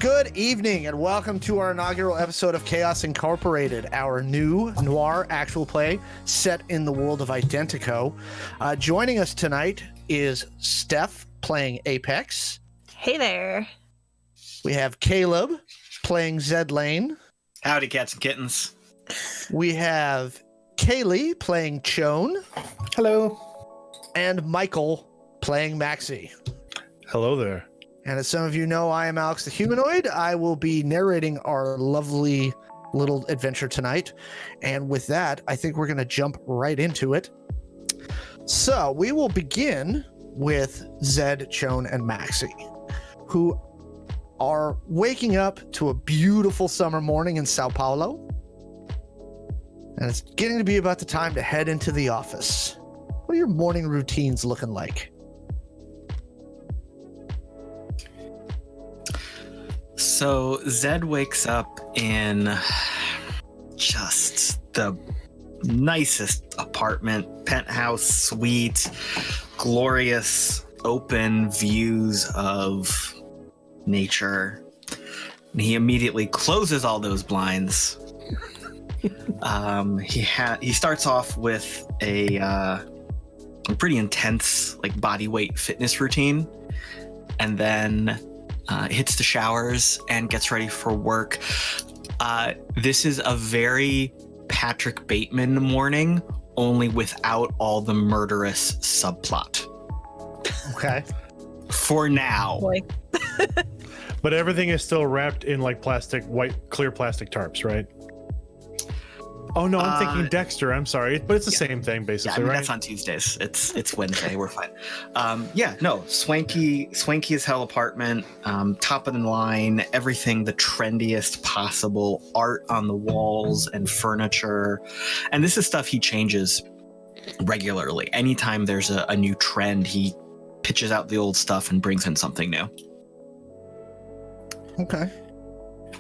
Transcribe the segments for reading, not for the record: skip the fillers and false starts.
Good evening and welcome to our inaugural episode of Chaos Incorporated, our new noir actual play set in the world of Identico. Joining us tonight is Steph playing Apex. Hey there. We have Caleb playing Zed Lane. Howdy, cats and kittens. We have Kaylee playing Chone. Hello. And Michael playing Maxi. Hello there. And as some of you know, I am Alex the Humanoid. I will be narrating our lovely little adventure tonight. And with that, I think we're going to jump right into it. So we will begin with Zed, Chone, and Maxi, who are waking up to a beautiful summer morning in Sao Paulo. And it's getting to be about the time to head into the office. What are your morning routines looking like? So Zed wakes up in just the nicest apartment, penthouse suite, glorious open views of nature. And he immediately closes all those blinds. He starts off with a pretty intense body weight fitness routine, and then hits the showers and gets ready for work. This is a very Patrick Bateman morning, only without all the murderous subplot. Okay. For now. Boy. But everything is still wrapped in clear plastic tarps, right? Oh no, I'm thinking Dexter. I'm sorry, but it's the same thing basically, right? That's on Tuesdays. It's Wednesday. We're fine. Swanky as hell apartment. Top of the line, everything the trendiest possible. Art on the walls and furniture, and this is stuff he changes regularly. Anytime there's a new trend, he pitches out the old stuff and brings in something new. Okay.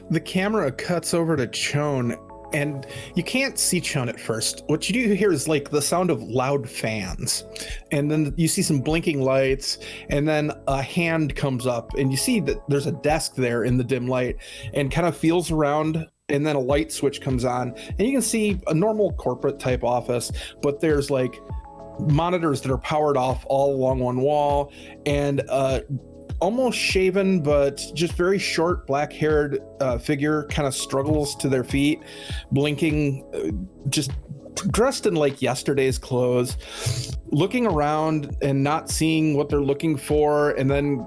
The camera cuts over to Chone, and you can't see Chone at first. What you do hear is the sound of loud fans, and then you see some blinking lights, and then a hand comes up, and you see that there's a desk there in the dim light, and kind of feels around, and then a light switch comes on, and you can see a normal corporate type office, but there's monitors that are powered off all along one wall, and almost shaven but just very short black-haired figure kind of struggles to their feet, blinking, just dressed in yesterday's clothes, looking around and not seeing what they're looking for, and then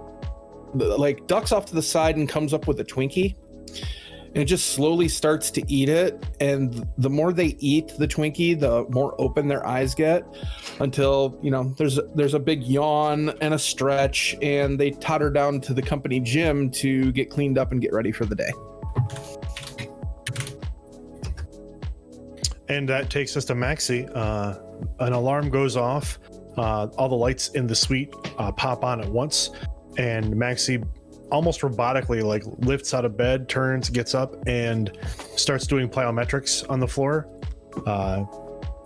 ducks off to the side and comes up with a Twinkie. And it just slowly starts to eat it, and the more they eat the Twinkie, the more open their eyes get, until there's a big yawn and a stretch, and they totter down to the company gym to get cleaned up and get ready for the day. And that takes us to Maxi. An alarm goes off. All the lights in the suite pop on at once, and Maxi almost robotically lifts out of bed, turns, gets up, and starts doing plyometrics on the floor.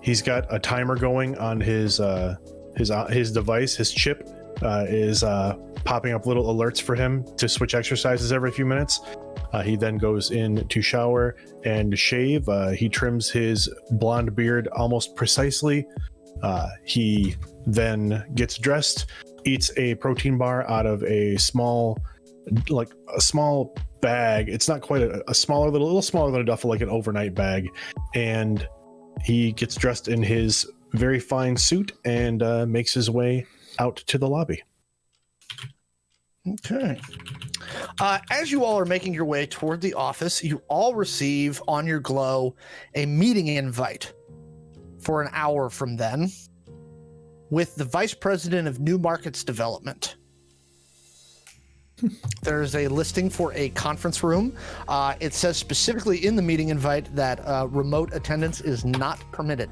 He's got a timer going on his device. His chip is popping up little alerts for him to switch exercises every few minutes. He then goes in to shower and shave. He trims his blonde beard almost precisely. He then gets dressed, eats a protein bar out of a small bag. It's not quite a little smaller than a duffel, like an overnight bag. And he gets dressed in his very fine suit and makes his way out to the lobby. Okay. As you all are making your way toward the office, you all receive on your Glow a meeting invite for an hour from then with the Vice President of New Markets Development. There's a listing for a conference room. It says specifically in the meeting invite that remote attendance is not permitted.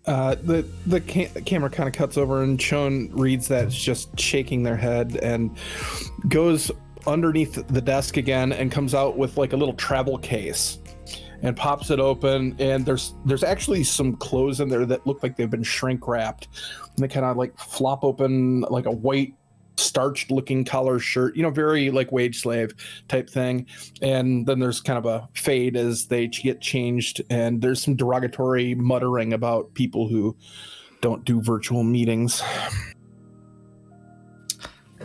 The camera kind of cuts over, and Chone reads that, just shaking their head, and goes underneath the desk again and comes out with a little travel case. and pops it open, and there's actually some clothes in there that look like they've been shrink wrapped, and they kind of like flop open like a white starched looking collar shirt, very like wage slave type thing. And then there's kind of a fade as they get changed, and there's some derogatory muttering about people who don't do virtual meetings.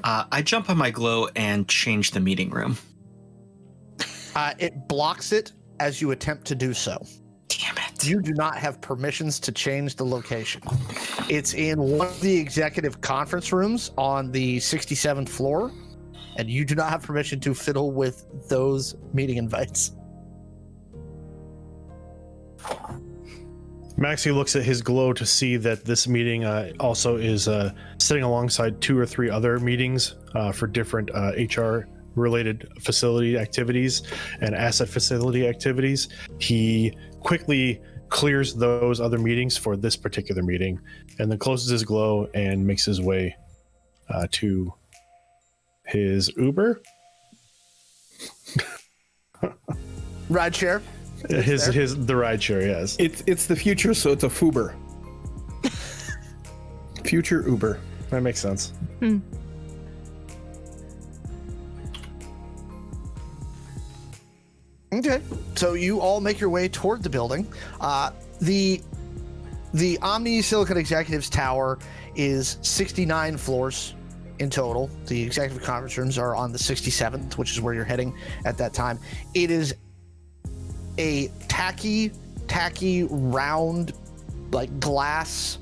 I jump on my glow and change the meeting room. It blocks it as you attempt to do so. Damn it. You do not have permissions to change the location. It's in one of the executive conference rooms on the 67th floor, and you do not have permission to fiddle with those meeting invites. Maxi looks at his glow to see that this meeting also is sitting alongside 2 or 3 other meetings for different HR related facility activities and asset facility activities. He quickly clears those other meetings for this particular meeting, and then closes his glow and makes his way to his Uber. Rideshare. The ride share, yes. It's the future, so it's a Fuber. Future Uber. That makes sense. Okay, so you all make your way toward the building. The Omni Silicon Executives Tower is 69 floors in total. The executive conference rooms are on the 67th, which is where you're heading at that time. It is a tacky round, like glass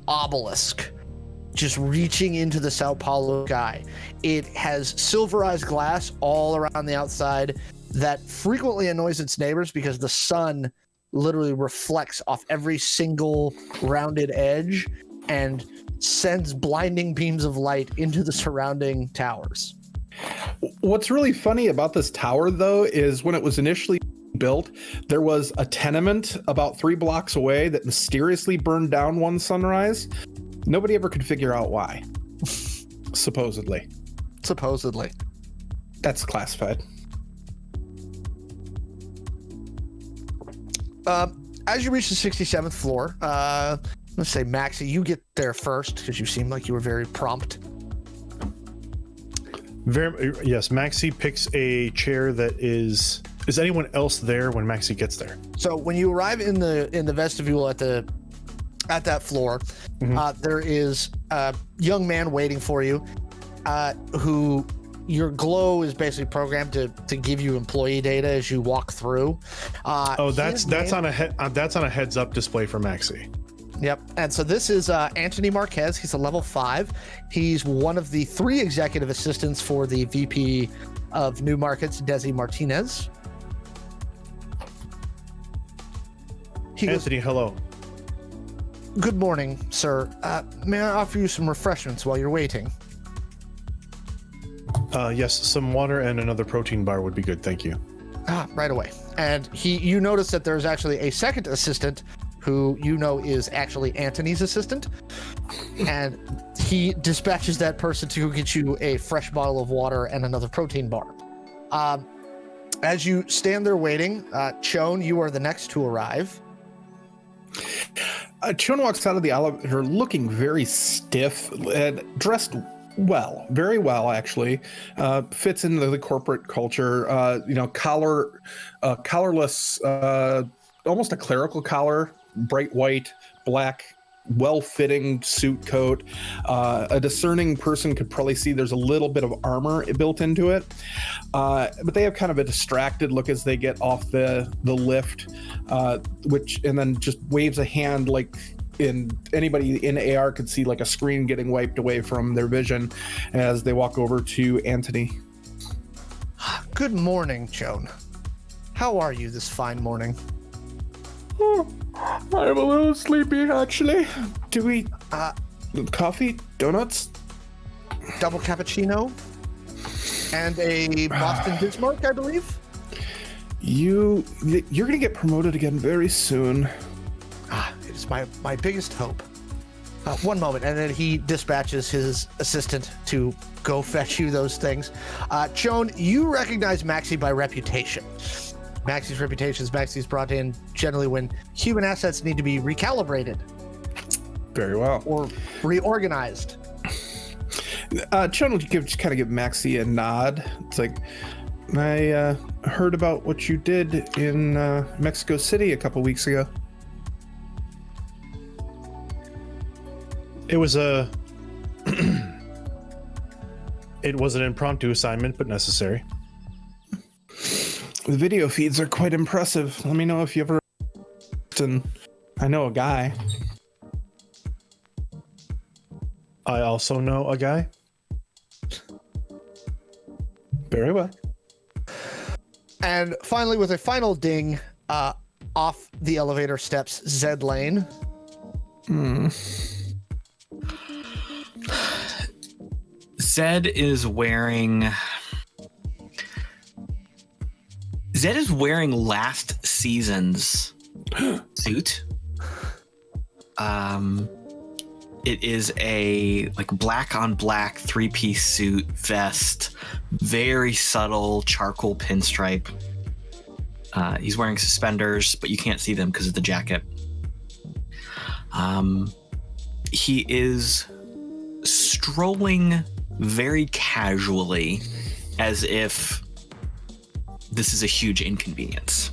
obelisk just reaching into the Sao Paulo sky. It has silverized glass all around the outside that frequently annoys its neighbors because the sun literally reflects off every single rounded edge and sends blinding beams of light into the surrounding towers. What's really funny about this tower, though, is when it was initially built, there was a tenement about 3 blocks away that mysteriously burned down one sunrise. Nobody ever could figure out why. Supposedly. That's classified. As you reach the 67th floor, let's say, Maxi, you get there first because you seem like you were very prompt. Yes, Maxi picks a chair that is anyone else there when Maxi gets there? So when you arrive in the vestibule at that floor, there is a young man waiting for you, who your glow is basically programmed to give you employee data as you walk through. That's on a heads up display for Maxi. Yep. And so this is Anthony Marquez. He's a level 5. He's one of the 3 executive assistants for the VP of New Markets, Desi Martinez. Anthony, hello. Good morning, sir. May I offer you some refreshments while you're waiting? Yes, some water and another protein bar would be good, thank you. Right away. And you notice that there's actually a second assistant who is actually Anthony's assistant, and he dispatches that person to go get you a fresh bottle of water and another protein bar. As you stand there waiting, Shawn, you are the next to arrive. Shawn walks out of the elevator looking very stiff and dressed well, very well, actually. Fits into the corporate culture. Collarless, almost a clerical collar, bright white, black, well-fitting suit coat. A discerning person could probably see there's a little bit of armor built into it, but they have kind of a distracted look as they get off the lift, and then just waves a hand like anybody in AR could see, like a screen getting wiped away from their vision as they walk over to Anthony. Good morning, Shawn. How are you this fine morning? Oh, I'm a little sleepy, actually. Do we coffee, donuts, double cappuccino, and a Boston Bismarck, I believe? You're gonna get promoted again very soon. It is my biggest hope. One moment, and then he dispatches his assistant to go fetch you those things. Shawn, you recognize Maxi by reputation. Maxi's reputations, Maxi's brought in generally when human assets need to be recalibrated Very well. or reorganized. Chun will just kind of give Maxi a nod. It's like, I heard about what you did in Mexico City a couple weeks ago. It was a it was an impromptu assignment, but necessary. The video feeds are quite impressive. Let me know if you ever. And I know a guy. I also know a guy. Very well. And finally, with a final ding, off the elevator steps Zed Lane. Zed is wearing last season's suit. It is a like black on black 3-piece suit, vest, very subtle charcoal pinstripe. He's wearing suspenders, but you can't see them because of the jacket. He is strolling very casually, as if this is a huge inconvenience.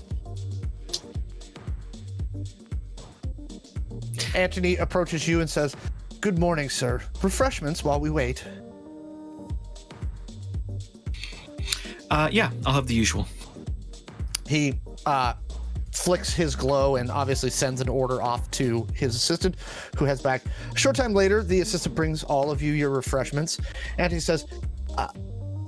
Anthony approaches you and says, "Good morning, sir. Refreshments while we wait." Yeah, I'll have the usual. He flicks his glow and obviously sends an order off to his assistant, who heads back. A short time later, the assistant brings all of you your refreshments, and he says,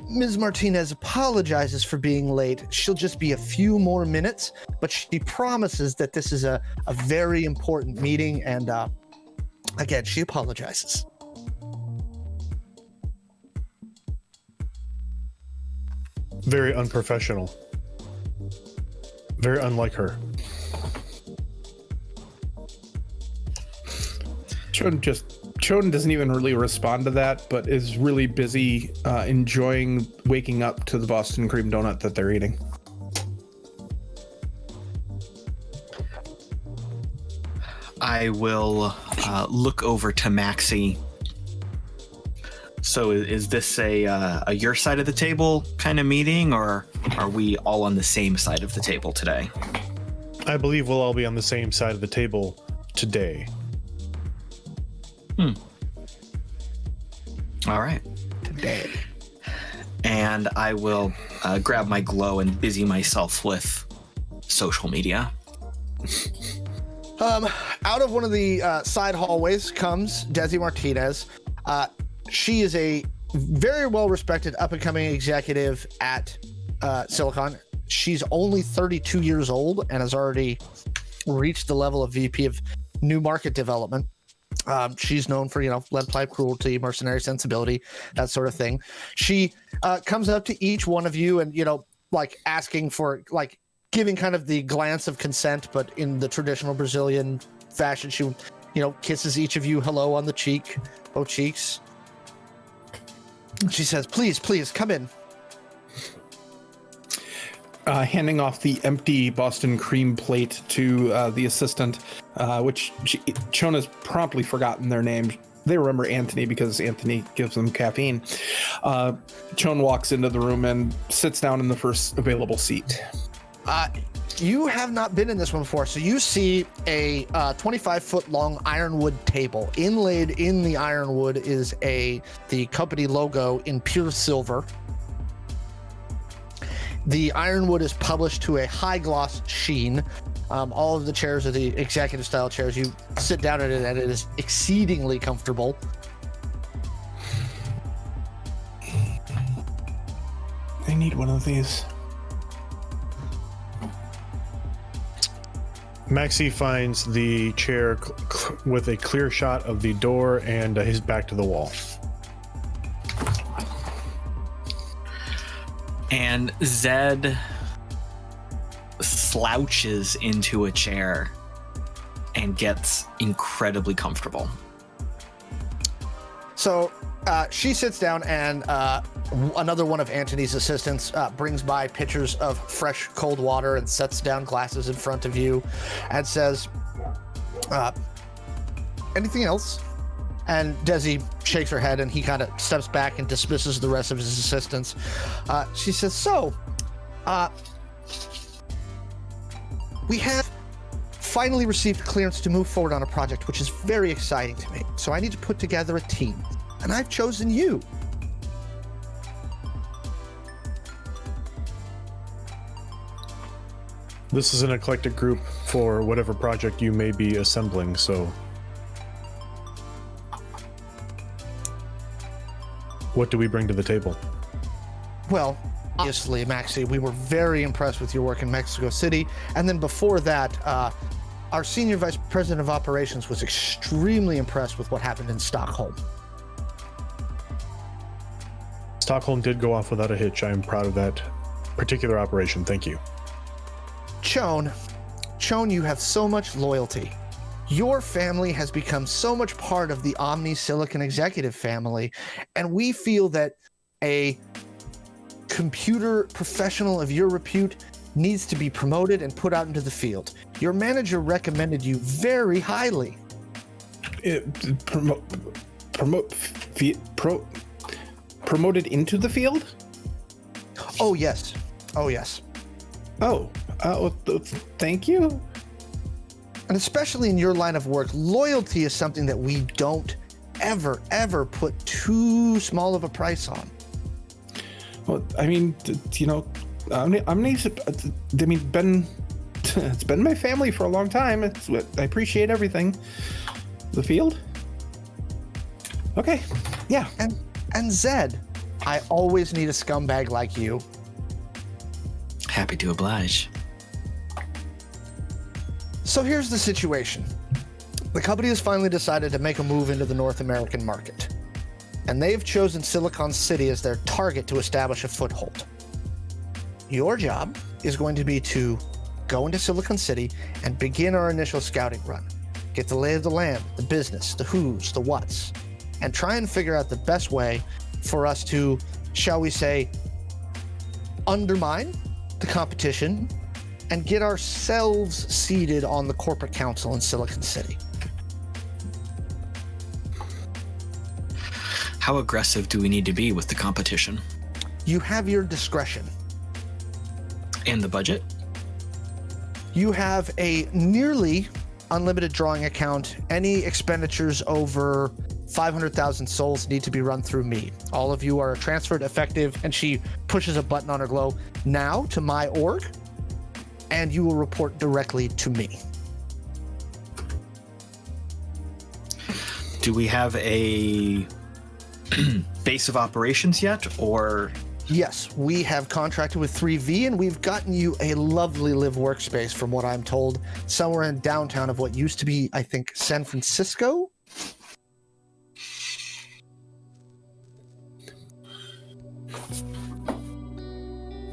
Ms. Martinez apologizes for being late. She'll just be a few more minutes, but she promises that this is a very important meeting, and again, she apologizes. Very unprofessional. Very unlike her. Choden doesn't even really respond to that, but is really busy enjoying waking up to the Boston cream donut that they're eating. I will look over to Maxi. So is this a your side of the table kind of meeting, or are we all on the same side of the table today? I believe we'll all be on the same side of the table today. All right. Today. And I will grab my glow and busy myself with social media. Out of one of the side hallways comes Desi Martinez. She is a very well-respected up-and-coming executive at Silicon. She's only 32 years old and has already reached the level of VP of new market development. She's known for, lead pipe cruelty, mercenary sensibility, that sort of thing. She comes up to each one of you and, asking for, giving kind of the glance of consent, but in the traditional Brazilian fashion. She, kisses each of you hello on the cheek, both cheeks. She says, please, come in. Handing off the empty Boston cream plate to the assistant, which Chon has promptly forgotten their name. They remember Anthony because Anthony gives them caffeine. Chon walks into the room and sits down in the first available seat. You have not been in this one before, so you see a 25-foot long ironwood table. Inlaid in the ironwood is the company logo in pure silver. The ironwood is polished to a high gloss sheen. All of the chairs are the executive style chairs. You sit down at it and it is exceedingly comfortable. I need one of these. Maxi finds the chair with a clear shot of the door and his back to the wall. And Zed slouches into a chair and gets incredibly comfortable. So she sits down and Another one of Antony's assistants brings by pitchers of fresh cold water and sets down glasses in front of you and says, anything else? And Desi shakes her head and he kind of steps back and dismisses the rest of his assistants. She says, we have finally received clearance to move forward on a project, which is very exciting to me. So I need to put together a team, and I've chosen you. This is an eclectic group for whatever project you may be assembling, so... What do we bring to the table? Well, obviously, Maxi, we were very impressed with your work in Mexico City. And then before that, our senior vice president of operations was extremely impressed with what happened in Stockholm. Stockholm did go off without a hitch. I am proud of that particular operation. Thank you. Shawn, you have so much loyalty. Your family has become so much part of the Omni Silicon executive family, and we feel that a computer professional of your repute needs to be promoted and put out into the field. Your manager recommended you very highly. Promoted into the field? Oh, yes. Oh, yes. Oh, thank you. And especially in your line of work, loyalty is something that we don't ever put too small of a price on. Well, I mean, you know, it's been my family for a long time. I appreciate everything. The field? Okay, yeah. And Zed, I always need a scumbag like you. Happy to oblige. So here's the situation. The company has finally decided to make a move into the North American market, and they've chosen Silicon City as their target to establish a foothold. Your job is going to be to go into Silicon City and begin our initial scouting run. Get the lay of the land, the business, the who's, the what's, and try and figure out the best way for us to, shall we say, undermine the competition and get ourselves seated on the corporate council in Silicon City. How aggressive do we need to be with the competition? You have your discretion. And the budget? You have a nearly unlimited drawing account. Any expenditures over 500,000 souls need to be run through me. All of you are transferred effective, and she pushes a button on her globe now to my org, and you will report directly to me. Do we have a base of operations yet, or? Yes, we have contracted with 3V, and we've gotten you a lovely live workspace, from what I'm told, somewhere in downtown of what used to be, I think, San Francisco.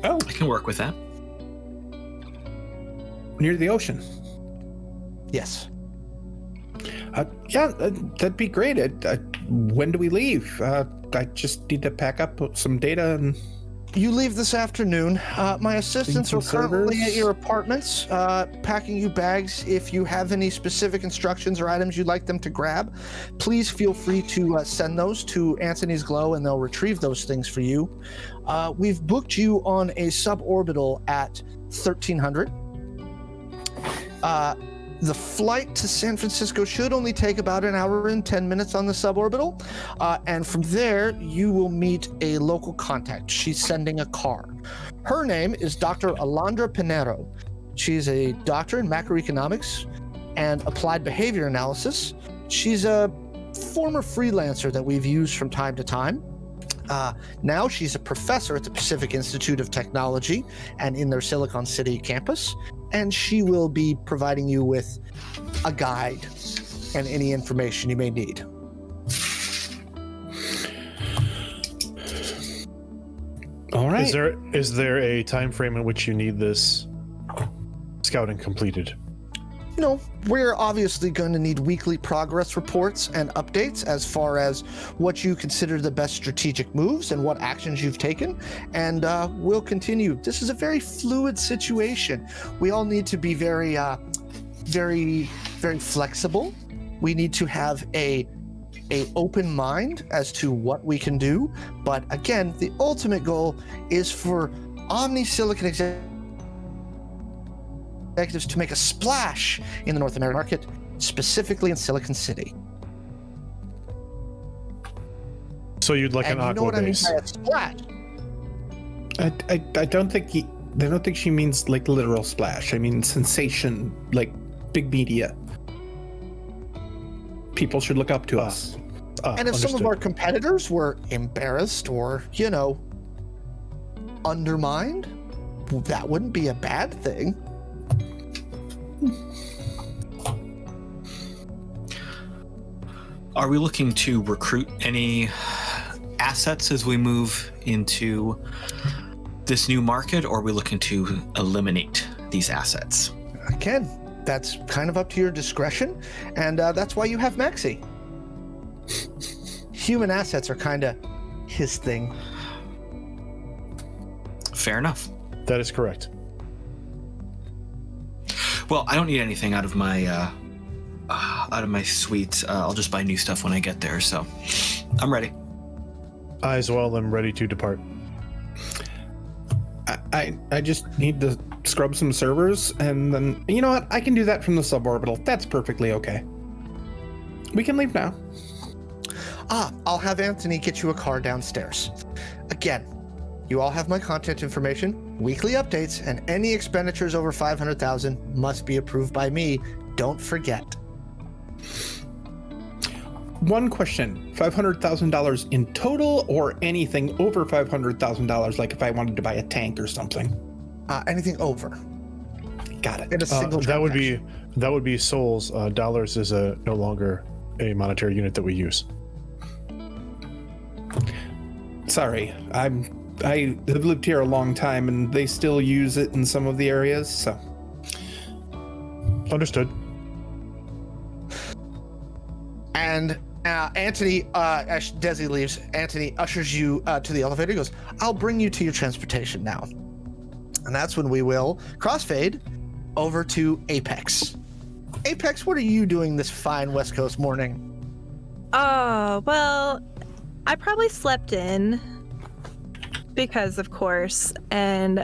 Oh, I can work with that. Near the ocean. Yes. Yeah, that'd be great. When do we leave? I just need to pack up some data and... You leave this afternoon. My assistants are currently servers. at your apartments, packing you bags. If you have any specific instructions or items you'd like them to grab, please feel free to send those to Anthony's Glow, and they'll retrieve those things for you. We've booked you on a suborbital at 1300. The flight to San Francisco should only take about an hour and 10 minutes on the suborbital. And from there, you will meet a local contact. She's sending a car. Her name is Dr. Alondra Pinero. She's a doctor in macroeconomics and applied behavior analysis. She's a former freelancer that we've used from time to time. Now she's a professor at the Pacific Institute of Technology and in their Silicon City campus. And she will be providing you with a guide and any information you may need. All right. Is there a time frame in which you need this scouting completed? we're obviously going to need weekly progress reports and updates as far as what you consider the best strategic moves and what actions you've taken. And we'll continue. This is a very fluid situation. We all need to be very, very flexible. We need to have a open mind as to what we can do. But again, the ultimate goal is for Omni Silicon executives to make a splash in the North American market, specifically in Silicon City. So you'd like And an you know aqua what base? I mean by a splash? I don't think she means like literal splash. I mean sensation, like big media. People should look up to us. And if some of understood. our competitors were embarrassed or, undermined, that wouldn't be a bad thing. Are we looking to recruit any assets as we move into this new market, or are we looking to eliminate these assets? Again, that's kind of up to your discretion, and that's why you have Maxi. Human assets are kind of his thing. Fair enough. That is correct. Well, I don't need anything out of my suite. I'll just buy new stuff when I get there. So, I'm ready. I as well am ready to depart. I just need to scrub some servers, and then you know what? I can do that from the suborbital. That's perfectly okay. We can leave now. I'll have Anthony get you a car downstairs. Again, you all have my contact information, weekly updates, and any expenditures over 500,000 must be approved by me. Don't forget. One question: $500,000 in total, or anything over $500,000? Like if I wanted to buy a tank or something. Anything over. Got it. In a single That would transaction. be souls. Dollars is no longer a monetary unit that we use. Sorry, I have lived here a long time, and they still use it in some of the areas. So Understood. And Anthony, as Desi leaves, Anthony ushers you to the elevator. He goes, I'll bring you to your transportation now. And that's when we will crossfade over to Apex. Apex, what are you doing this fine West Coast morning? Oh, well, I probably slept in because, of course, and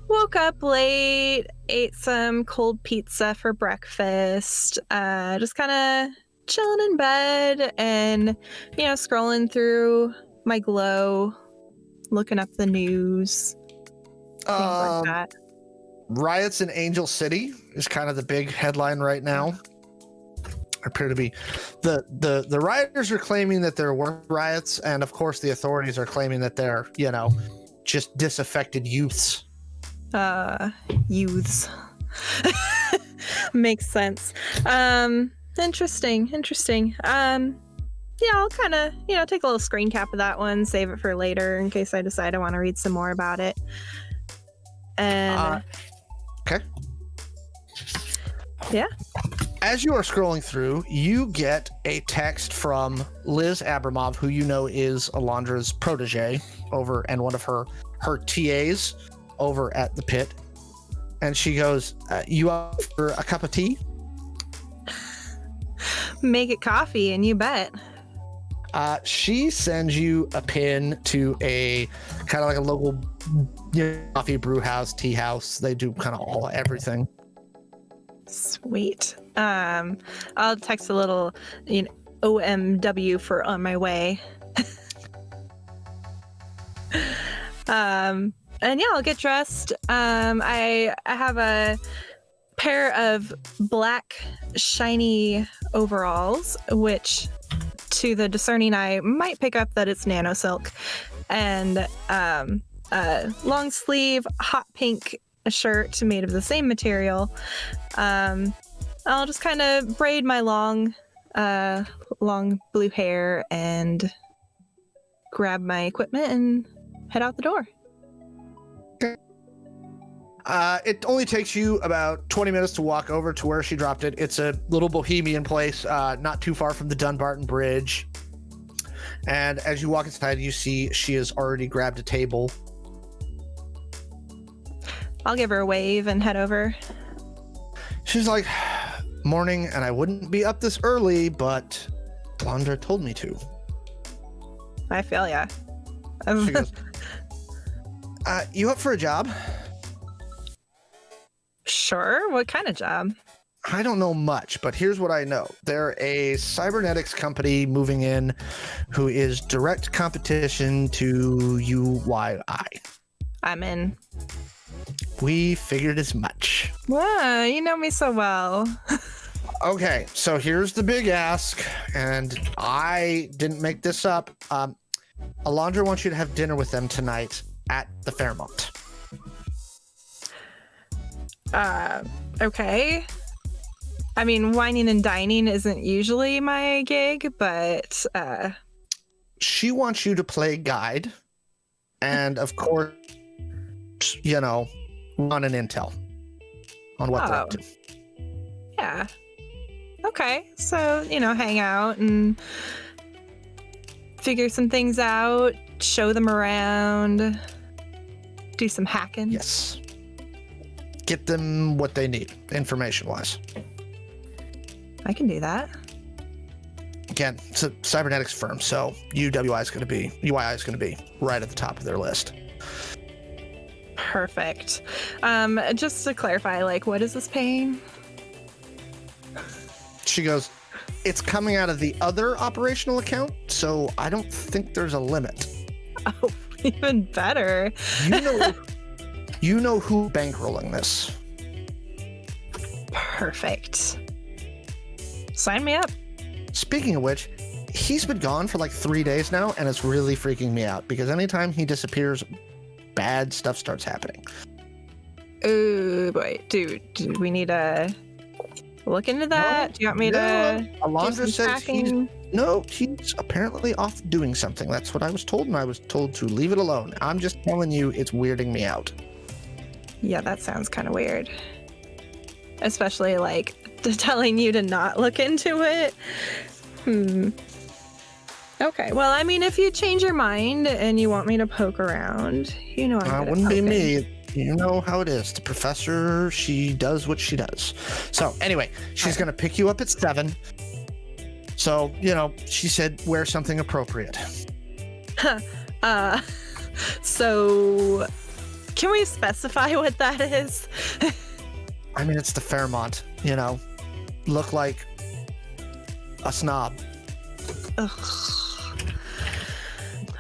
woke up late, ate some cold pizza for breakfast, just kind of chilling in bed and, scrolling through my Glow, looking up the news, things like that. Riots in Angel City is kind of the big headline right now. Appear to be the rioters are claiming that there weren't riots, and of course the authorities are claiming that they're just disaffected youths. Youths. Makes sense. Interesting. I'll kind of take a little screen cap of that one, save it for later in case I decide I want to read some more about it. And okay. Yeah. As you are scrolling through, you get a text from Liz Abramov, who is Alondra's protege over and one of her TAs over at the pit. And she goes, you up for a cup of tea? Make it coffee, and you bet. She sends you a pin to a kind of like a local coffee brew house, tea house. They do kind of everything. Sweet. I'll text a little, OMW for on my way. And yeah, I'll get dressed. I have a pair of black shiny overalls, which to the discerning eye might pick up that it's nano silk, and a long sleeve hot pink shirt made of the same material. I'll just kind of braid my long blue hair and grab my equipment and head out the door. It only takes you about 20 minutes to walk over to where she dropped it. It's a little bohemian place, not too far from the Dunbarton Bridge. And as you walk inside, you see she has already grabbed a table. I'll give her a wave and head over. She's like, morning, and I wouldn't be up this early, but Blondra told me to. I feel ya. She goes, you up for a job? Sure. What kind of job? I don't know much, but here's what I know. They're a cybernetics company moving in who is direct competition to UYI. I'm in. We figured as much. Wow, you know me so well. Okay, so here's the big ask, and I didn't make this up. Alondra wants you to have dinner with them tonight at the Fairmont. Okay. I mean, whining and dining isn't usually my gig, but She wants you to play guide, and of course, you know, run an intel on what they're up to. yeah. Okay, so, hang out and figure some things out, show them around, do some hacking. Yes. Get them what they need, information-wise. I can do that. Again, it's a cybernetics firm, so UYI is going to be right at the top of their list. Perfect. Just to clarify, what is this paying? She goes, it's coming out of the other operational account, so I don't think there's a limit. Oh, even better. You know who bankrolling this. Perfect. Sign me up. Speaking of which, he's been gone for 3 days now, and it's really freaking me out because anytime he disappears, bad stuff starts happening. Oh boy, do we need to look into that? Do you want me to? Alondra says he's apparently off doing something. That's what I was told, and I was told to leave it alone. I'm just telling you, it's weirding me out. Yeah, that sounds kind of weird. Especially telling you to not look into it. Okay, well, I mean, if you change your mind and you want me to poke around, I'm good at wouldn't be poking. me. You know how it is. The professor, she does what she does. So anyway, she's going to pick you up at 7. So, she said wear something appropriate. So can we specify what that is? I mean, it's the Fairmont, look like a snob. Ugh.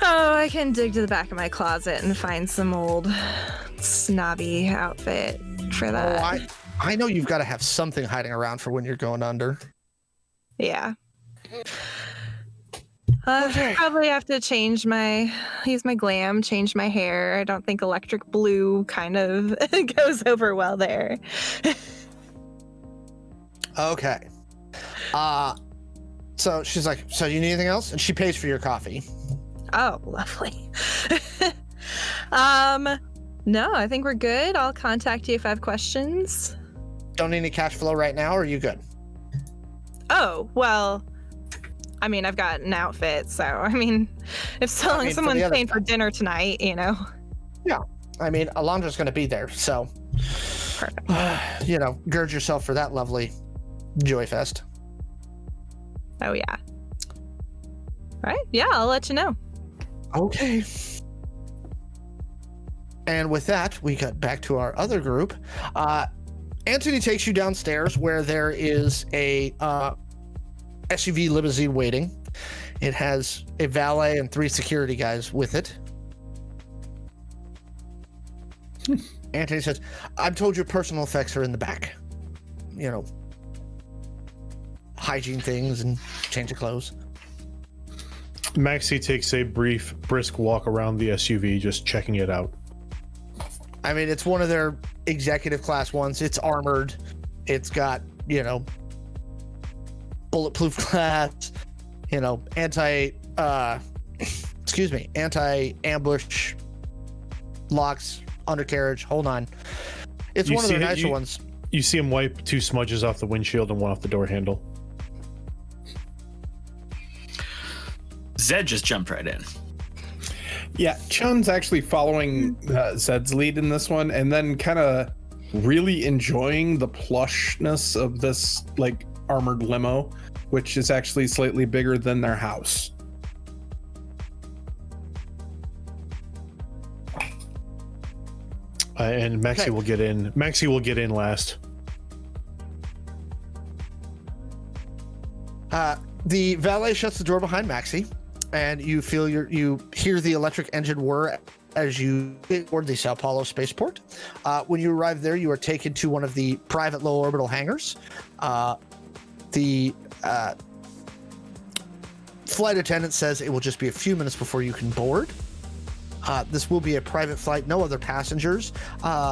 Oh, I can dig to the back of my closet and find some old snobby outfit for that. Oh, I know you've got to have something hiding around for when you're going under. Yeah. Probably have to use my glam, change my hair. I don't think electric blue kind of goes over well there. Okay. So she's like, so you need anything else? And she pays for your coffee. Oh, lovely. No, I think we're good. I'll contact you if I have questions. Don't need any cash flow right now, or are you good? Oh, well, I mean, I've got an outfit, so, I mean, if someone's paying for dinner tonight, Yeah. I mean, Alondra's going to be there, so, Perfect. Gird yourself for that lovely joy fest. Oh, yeah. All right. Yeah, I'll let you know. Okay. And with that, we got back to our other group. Anthony takes you downstairs where there is a SUV limousine waiting. It has a valet and 3 security guys with it. Anthony says, I'm told your personal effects are in the back. Hygiene things and change of clothes. Maxi takes a brisk walk around the SUV, just checking it out. I mean, it's one of their executive class ones. It's armored. It's got, bulletproof glass, anti-ambush locks, undercarriage, whole nine. It's You one of their see- nicer you- ones. You see him wipe 2 smudges off the windshield and 1 off the door handle. Zed just jumped right in. Yeah, Chun's actually following Zed's lead in this one, and then kind of really enjoying the plushness of this like armored limo, which is actually slightly bigger than their house. And Maxi Okay. will get in. Maxi will get in last. The valet shuts the door behind Maxi, and you feel you hear the electric engine whir as you board the Sao Paulo spaceport. When you arrive there, you are taken to one of the private low orbital hangars. The flight attendant says it will just be a few minutes before you can board. This will be a private flight, no other passengers.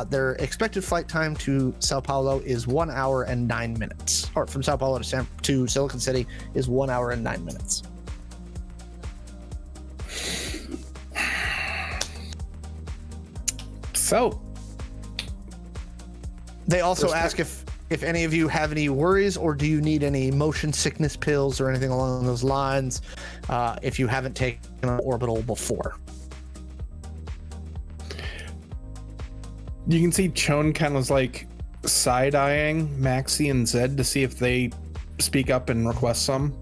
Their expected flight time to Sao Paulo is 1 hour and 9 minutes. Or from Sao Paulo to Silicon City is 1 hour and 9 minutes. So, They also ask if any of you have any worries, or do you need any motion sickness pills or anything along those lines, if you haven't taken an orbital before. you can see Chon kind of like side-eyeing Maxi and Zed to see if they speak up and request some.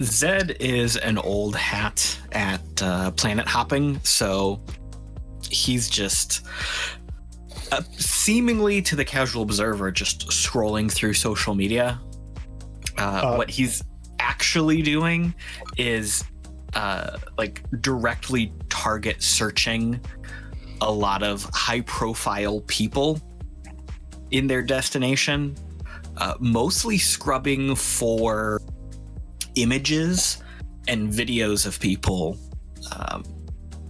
Zed is an old hat at planet hopping, so he's just seemingly to the casual observer just scrolling through social media. What he's actually doing is like directly target searching a lot of high profile people in their destination, mostly scrubbing for images and videos of people,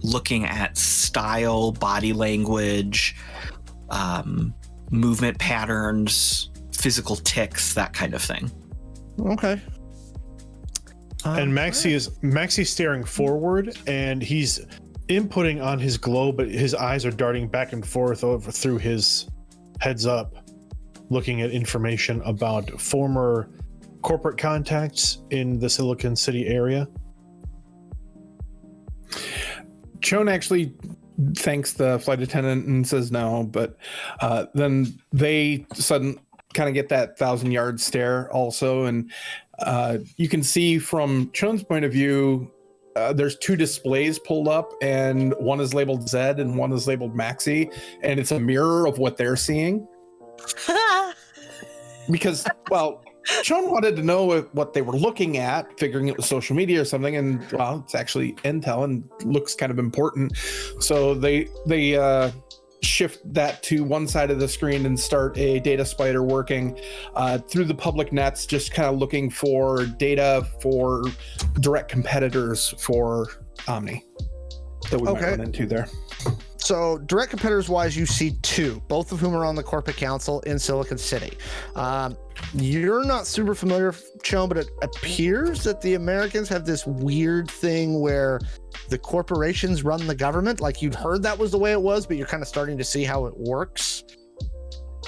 looking at style, body language, movement patterns, physical tics, that kind of thing. Okay. And Maxi's staring forward, and he's inputting on his globe, but his eyes are darting back and forth over through his heads up, looking at information about former corporate contacts in the Silicon City area. Chon actually thanks the flight attendant and says no, but then they suddenly kind of get that 1,000-yard stare also, and you can see from Chon's point of view, there's 2 displays pulled up, and one is labeled Zed and one is labeled Maxi, and it's a mirror of what they're seeing. Because, well, Shawn wanted to know what they were looking at, figuring it was social media or something, and well, it's actually intel and looks kind of important. So they shift that to one side of the screen and start a data spider working through the public nets, just kind of looking for data for direct competitors for Omni that we might run into there. So direct competitors wise, you see 2, both of whom are on the corporate council in Silicon City. You're not super familiar, Chon, but it appears that the Americans have this weird thing where the corporations run the government. Like, you'd heard that was the way it was, but you're kind of starting to see how it works.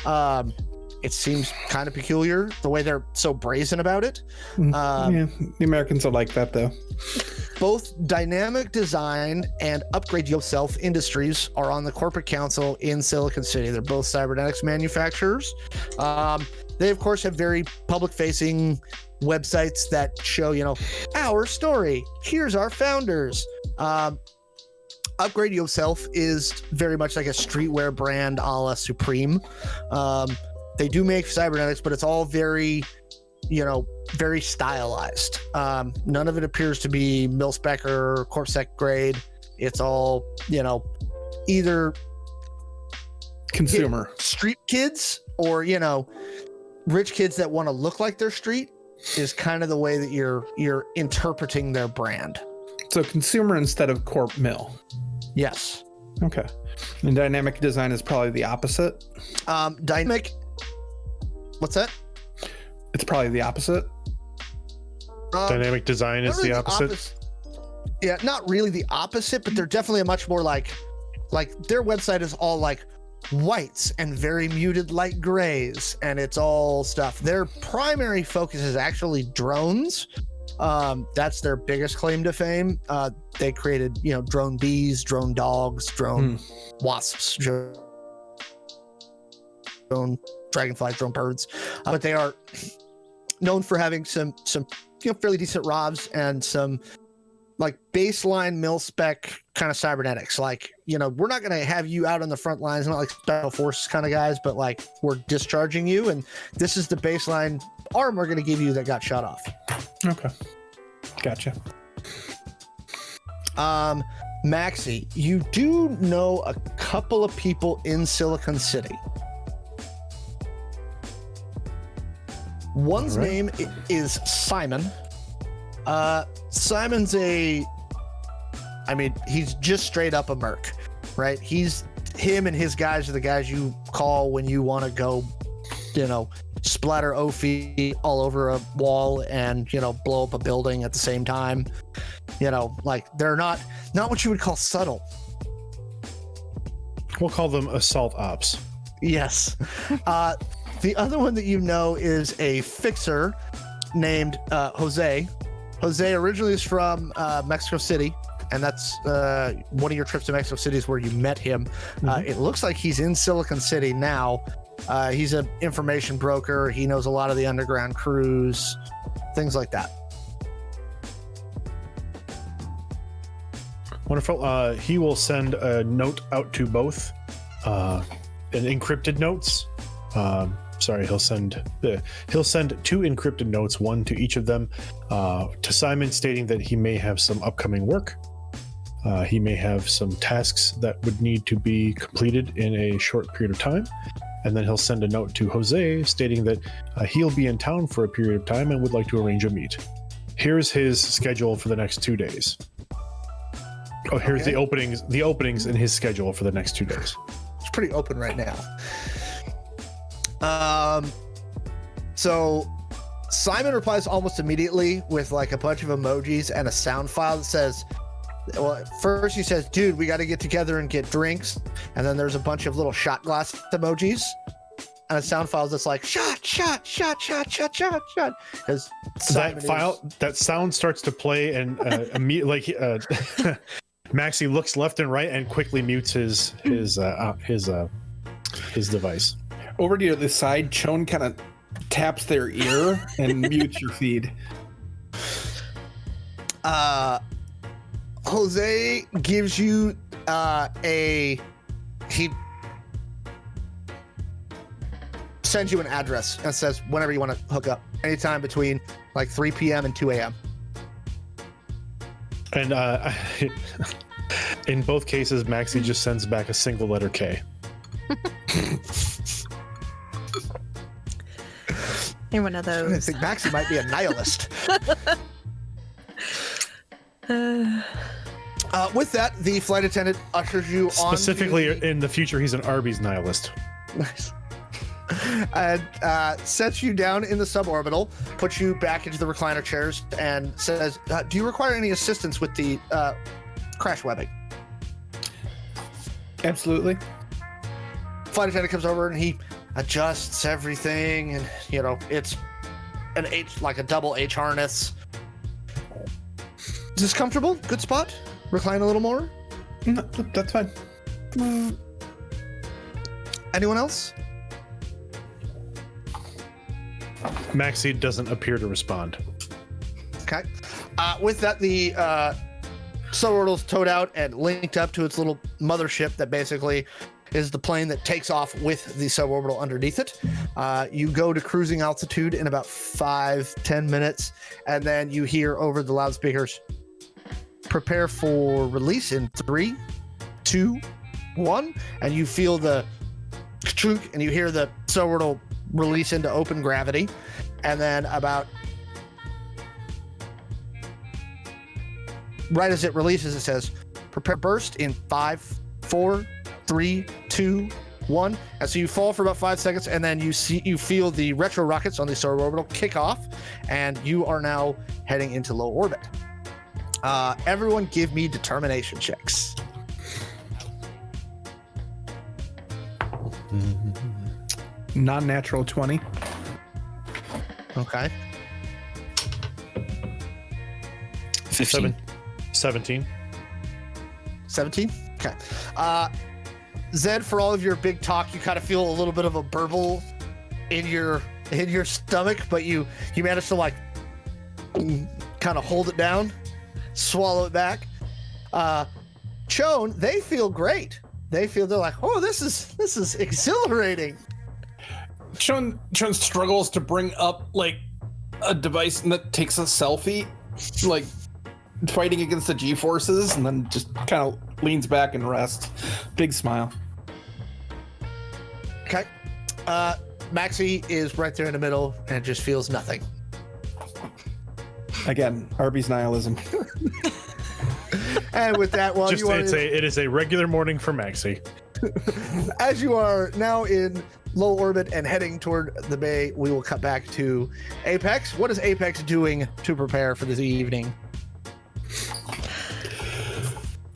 It seems kind of peculiar the way they're so brazen about it. Yeah, the Americans are like that though. Both Dynamic Design and Upgrade Yourself Industries are on the corporate council in Silicon City. They're both cybernetics manufacturers. They, of course, have very public-facing websites that show, our story. Here's our founders. Upgrade Yourself is very much like a streetwear brand a la Supreme. They do make cybernetics, but it's all very, very stylized. None of it appears to be mil-spec or corpsec grade. It's all, either Consumer. Street kids or, rich kids that want to look like their street is kind of the way that you're interpreting their brand. So consumer instead of corp mill. Yes. Okay. And dynamic design is probably the opposite. Dynamic. What's that? It's probably the opposite. Dynamic design is the opposite. Yeah, not really the opposite, but they're definitely a much more like like their website is all like whites and very muted light grays, and it's all stuff. Their primary focus is actually drones. That's their biggest claim to fame. They created, drone bees, drone dogs, drone wasps, drone dragonflies, drone birds. But they are known for having some fairly decent ROVs and some like baseline mil spec kind of cybernetics. Like, we're not going to have you out on the front lines, not like special forces kind of guys, but like we're discharging you, and this is the baseline arm we're going to give you that got shot off. Okay, gotcha. Maxi, you do know a couple of people in Silicon City. One's name is Simon. Simon's he's just straight up a merc, right? Him and his guys are the guys you call when you want to go, splatter Ophi all over a wall and, blow up a building at the same time. Like they're not what you would call subtle. We'll call them assault ops. Yes. The other one that is a fixer named Jose. Jose originally is from Mexico City, and that's one of your trips to Mexico City is where you met him. It looks like he's in Silicon City now. He's an information broker. He knows a lot of the underground crews, things like that. Wonderful. He will send a note out to both, an encrypted notes. He'll send 2 encrypted notes, one to each of them, to Simon, stating that he may have some upcoming work. He may have some tasks that would need to be completed in a short period of time. And then he'll send a note to Jose stating that he'll be in town for a period of time and would like to arrange a meet. Here's his schedule for the next 2 days. Oh, here's the openings in his schedule for the next 2 days. It's pretty open right now. So Simon replies almost immediately with like a bunch of emojis and a sound file that says, well, first he says, dude, we got to get together and get drinks. And then there's a bunch of little shot glass emojis and a sound file that's like shot. Because that sound starts to play and Maxi looks left and right and quickly mutes his device. Over to the side, Chone kind of taps their ear and mutes your feed. Jose gives you he sends you an address and says whenever you want to hook up, anytime between like 3 p.m. and 2 a.m. And in both cases, Maxi just sends back a single letter K. You're one of those. I think Maxi might be a nihilist. With that, the flight attendant ushers you on. Specifically, in the future, he's an Arby's nihilist. Nice. And sets you down in the suborbital, puts you back into the recliner chairs, and says, do you require any assistance with the crash webbing? Absolutely. Flight attendant comes over and he adjusts everything, and it's an like a double H harness. Is this comfortable? Good spot? Recline a little more? No, that's fine. Anyone else? Maxi doesn't appear to respond. Okay. With that, the suborbital's towed out and linked up to its little mothership that basically is the plane that takes off with the suborbital underneath it. You go to cruising altitude in about 5-10 minutes, and then you hear over the loudspeakers, prepare for release in 3, 2, 1, and you feel the chunk, and you hear the suborbital release into open gravity, and then about right as it releases, it says, prepare burst in 5, 4, 3, 2, 1. And so you fall for about 5 seconds, and then you feel the retro rockets on the suborbital kick off, and you are now heading into low orbit. Everyone give me determination checks. Non-natural 20. Okay. 15. 17. 17. Okay. Zed, for all of your big talk, you kind of feel a little bit of a burble in your stomach, but you manage to like kind of hold it down, swallow it back. Chone, they feel great. They're like, oh, this is exhilarating. Shawn struggles to bring up like a device that takes a selfie, like fighting against the G-forces, and then just kind of leans back and rests. Big smile. Okay. Maxi is right there in the middle and just feels nothing. Again, Arby's nihilism. And with that, while it is a regular morning for Maxi. as you are now in low orbit and heading toward the bay, we will cut back to Apex. What is Apex doing to prepare for this evening?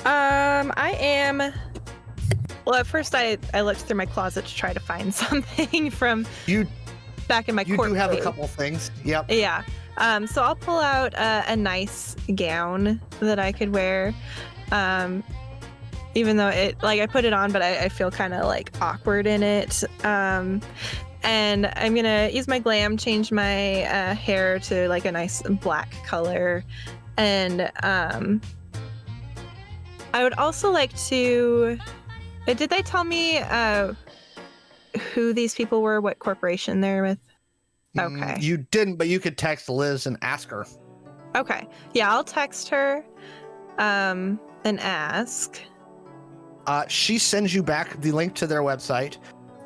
I am. Well, at first I looked through my closet to try to find something from back in my court. You do have play. a couple things. Yep. Yeah. So I'll pull out a nice gown that I could wear. Even though I put it on, but I feel kind of like awkward in it. And I'm gonna use my glam, change my hair to like a nice black color, and I would also like to. Did they tell me who these people were? What corporation they're with? Okay. You didn't, but you could text Liz and ask her. Okay. Yeah, I'll text her and ask. She sends you back the link to their website.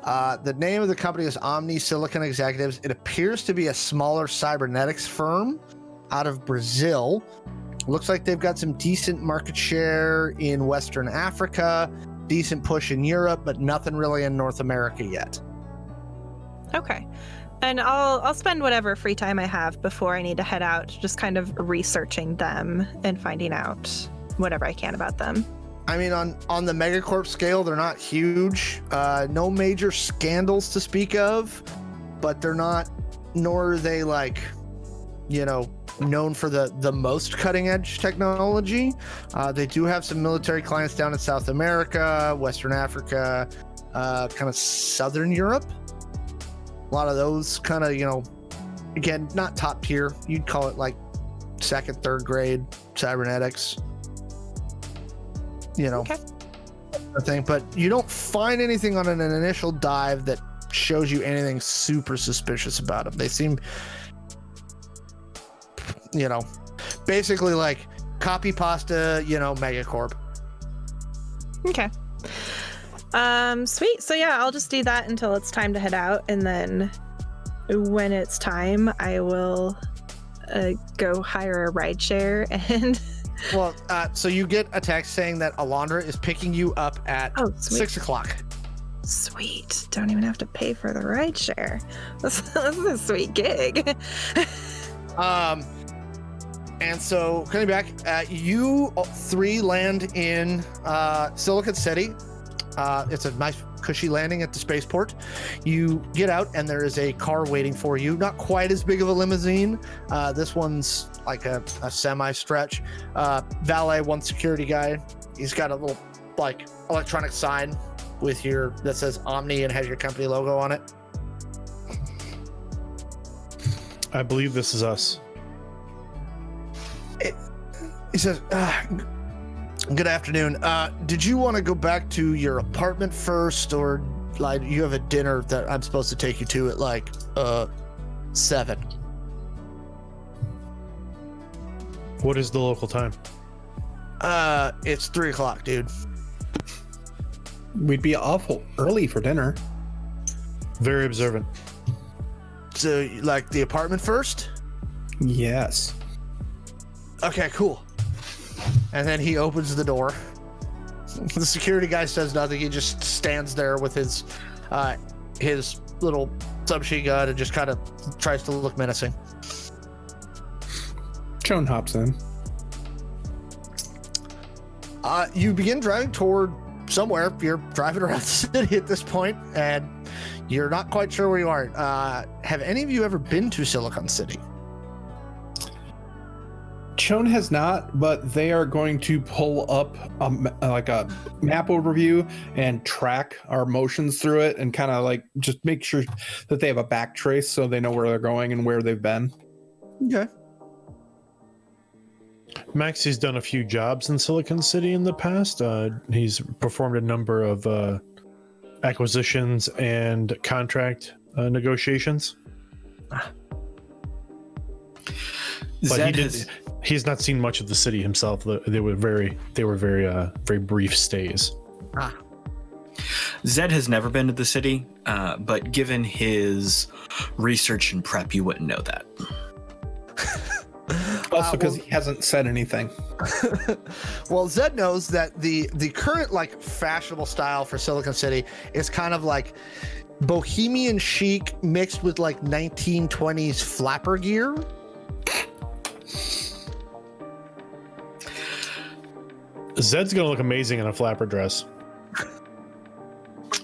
The name of the company is Omni Silicon Executives. It appears to be a smaller cybernetics firm out of Brazil. Looks like they've got some decent market share in Western Africa, decent push in Europe, but nothing really in North America yet. Okay. And I'll spend whatever free time I have before I need to head out, just kind of researching them and finding out whatever I can about them. I mean, on the megacorp scale, they're not huge. No major scandals to speak of, but they're not, nor are they like, known for the most cutting edge technology. They do have some military clients down in South America, Western Africa, kind of Southern Europe. A lot of those kind of, again, not top tier. You'd call it like second, third grade cybernetics. Okay. Thing, but you don't find anything on an initial dive that shows you anything super suspicious about them. They seem, basically like copy pasta, megacorp. Okay. Sweet. So yeah, I'll just do that until it's time to head out, and then when it's time, I will go hire a rideshare and. Well, so you get a text saying that Alondra is picking you up at 6 o'clock. Sweet. Don't even have to pay for the rideshare. This is a sweet gig. And so coming back, you three land in Silicon City. It's a nice cushy landing at the spaceport. You get out and there is a car waiting for you. Not quite as big of a limousine. This one's like a semi-stretch. Valet, one security guy. He's got a little like electronic sign with that says Omni and has your company logo on it. I believe this is us. He says, good afternoon. Did you want to go back to your apartment first, or like you have a dinner that I'm supposed to take you to at like 7? What is the local time? It's 3 o'clock, dude. We'd be awful early for dinner. Very observant. So like the apartment first? Yes. Okay, cool. And then he opens the door. The security guy says nothing. He just stands there with his little submachine gun and just kind of tries to look menacing. Shawn hops in. You begin driving toward somewhere. You're driving around the city at this point, and you're not quite sure where you are. Have any of you ever been to Silicon City? Chone has not, but they are going to pull up like a map overview and track our motions through it, and kind of like just make sure that they have a back trace so they know where they're going and where they've been. Okay. Maxi's done a few jobs in Silicon City in the past. He's performed a number of acquisitions and contract negotiations. But he's not seen much of the city himself. They were very brief stays. Zed has never been to the city, but given his research and prep, you wouldn't know that. Also, because he hasn't said anything. Well, Zed knows that the current like fashionable style for Silicon City is kind of like bohemian chic mixed with like 1920s flapper gear. Zed's gonna look amazing in a flapper dress.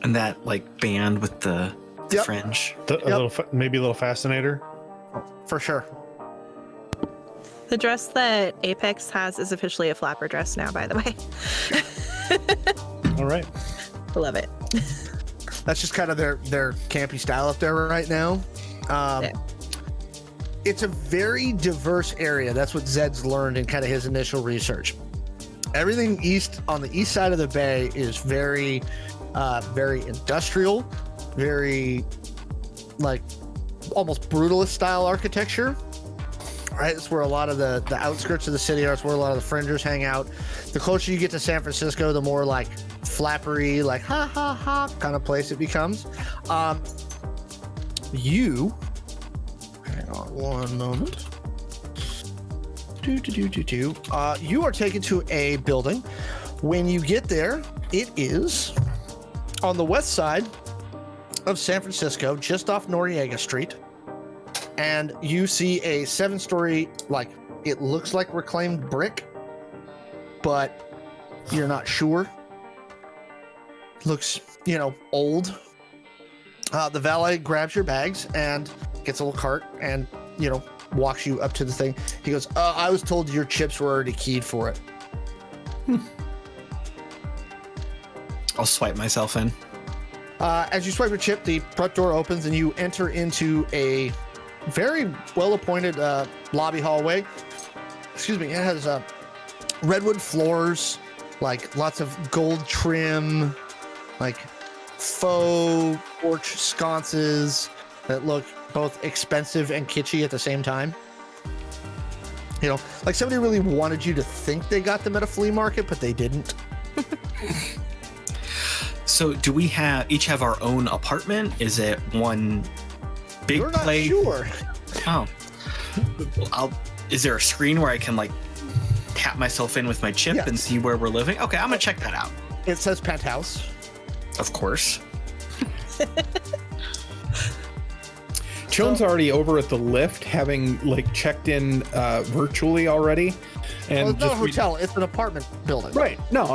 And that like band with the fringe. Maybe a little fascinator. For sure. The dress that Apex has is officially a flapper dress now, by the way. All right. I love it. That's just kind of their campy style up there right now. It's a very diverse area. That's what Zed's learned in kind of his initial research. Everything on the east side of the bay is very industrial, very like almost brutalist style architecture. Right, it's where a lot of the outskirts of the city are. It's where a lot of the fringers hang out. The closer you get to San Francisco, the more like flappery, like ha ha ha kind of place it becomes. You hang on one moment. You are taken to a building. When you get there, it is on the west side of San Francisco, just off Noriega Street. And you see a 7-story, like it looks like reclaimed brick, but you're not sure. Looks, old. The valet grabs your bags and gets a little cart and, walks you up to the thing. He goes, I was told your chips were already keyed for it. I'll swipe myself in. As you swipe your chip, the front door opens and you enter into a very well-appointed lobby hallway. Excuse me. It has redwood floors, like lots of gold trim, like faux porch sconces that look both expensive and kitschy at the same time. Like somebody really wanted you to think they got them at a flea market, but they didn't. So do we each have our own apartment? Is it one big You're not place? sure. Oh. Is there a screen where I can like tap myself in with my chip Yes. and see where we're living? Okay, I'm gonna check that out. It says penthouse. Of course. Chone's already over at the lift, having like checked in virtually already, and Well, it's not a hotel. It's an apartment building. right. No,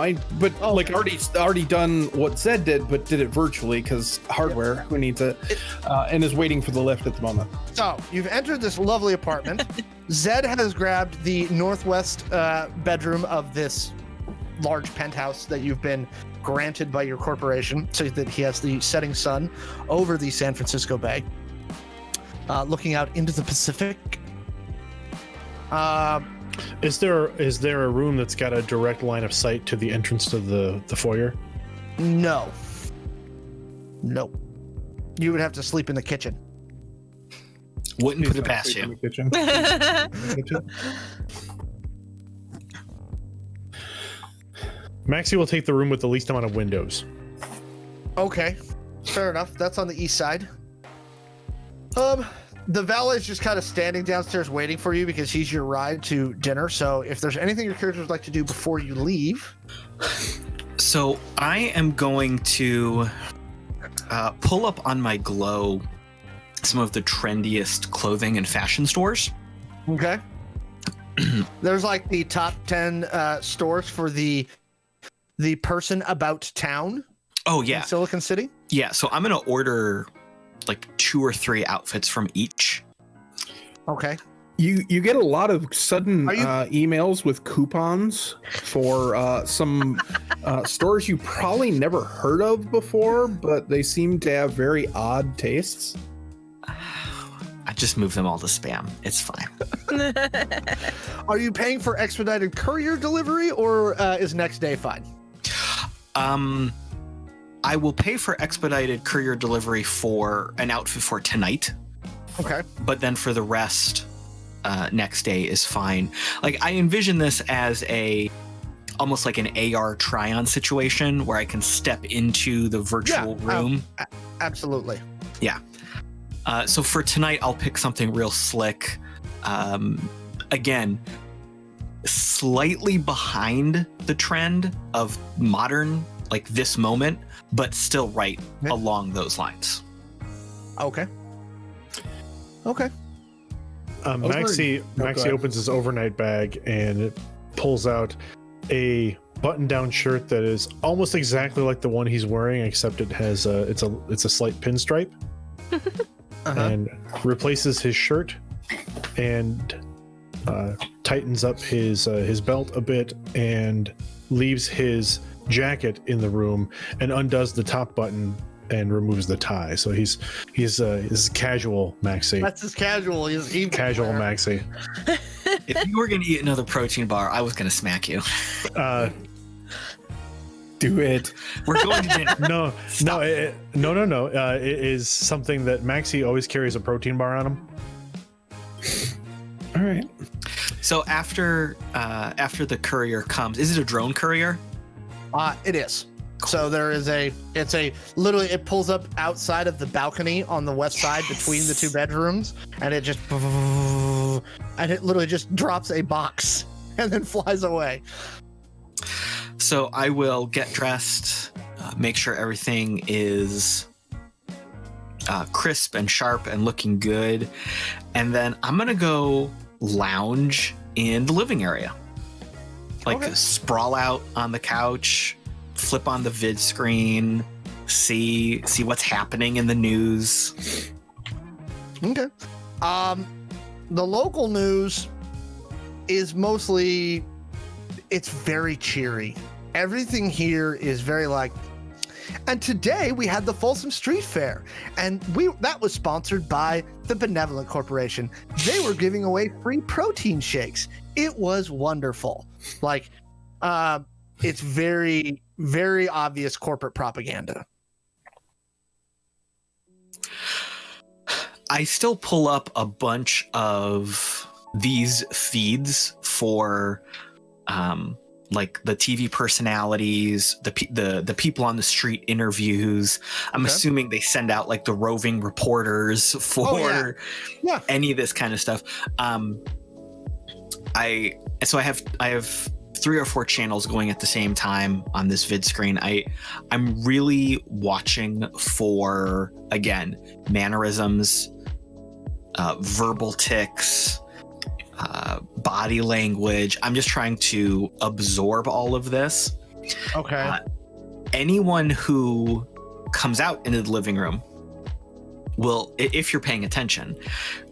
already done what Zed did, but did it virtually because hardware. Who needs it? And is waiting for the lift at the moment. So you've entered this lovely apartment. Zed has grabbed the northwest bedroom of this large penthouse that you've been granted by your corporation, so that he has the setting sun over the San Francisco Bay, looking out into the Pacific. Is there a room that's got a direct line of sight to the entrance to the foyer? No. Nope. You would have to sleep in the kitchen. Wouldn't put it past In you. the kitchen. Maxi will take the room with the least amount of windows. Okay, fair enough. That's on the east side. The valet is just kind of standing downstairs waiting for you because he's your ride to dinner. So if there's anything your characters would like to do before you leave. So I am going to pull up on my Glow some of the trendiest clothing and fashion stores. Okay. There's like the top 10 stores for the the person about town Oh in yeah, Silicon City? yeah. So I'm gonna order like 2 or 3 outfits from each. Okay. You get a lot of sudden Are you- emails with coupons for some stores you probably never heard of before, but they seem to have very odd tastes. I just move them all to spam. It's fine. Are you paying for expedited courier delivery, or is next day fine? I will pay for expedited courier delivery for an outfit for tonight, Okay. but then for the rest, next day is fine. Like I envision this as almost like an AR try-on situation where I can step into the virtual room. Absolutely. Yeah. So for tonight, I'll pick something real slick. Again, slightly behind the trend of modern, like this moment, but still right along those lines. Okay. Okay. Maxi go ahead. opens his overnight bag and it pulls out a button-down shirt that is almost exactly like the one he's wearing, except it has it's a slight pinstripe, and replaces his shirt and tightens up his belt a bit and leaves his jacket in the room and undoes the top button and removes the tie. So he's casual Maxi. That's his casual. He's evil. Casual Maxi. If you were going to eat another protein bar, I was going to smack you. Do it. We're going to dinner. No. Stop. No. It is something that Maxi always carries a protein bar on him. All right. So after the courier comes, is it a drone courier? It is. So there is literally it pulls up outside of the balcony on the west side between the 2 bedrooms, and it literally just drops a box and then flies away. So I will get dressed, make sure everything is crisp and sharp and looking good, and then I'm gonna go lounge in the living area, like sprawl out on the couch, flip on the vid screen, see what's happening in the news. Okay. The local news is mostly, it's very cheery. Everything here is very like, and today we had the Folsom Street Fair, and that was sponsored by the Benevolent Corporation. They were giving away free protein shakes. It was wonderful. Like, it's very, very obvious corporate propaganda. I still pull up a bunch of these feeds for like the TV personalities, the people on the street interviews. I'm assuming they send out like the roving reporters for any of this kind of stuff. I have 3 or 4 channels going at the same time on this vid screen. I'm really watching for, again, mannerisms, verbal tics, body language. I'm just trying to absorb all of this. Okay. Anyone who comes out into the living room will, if you're paying attention,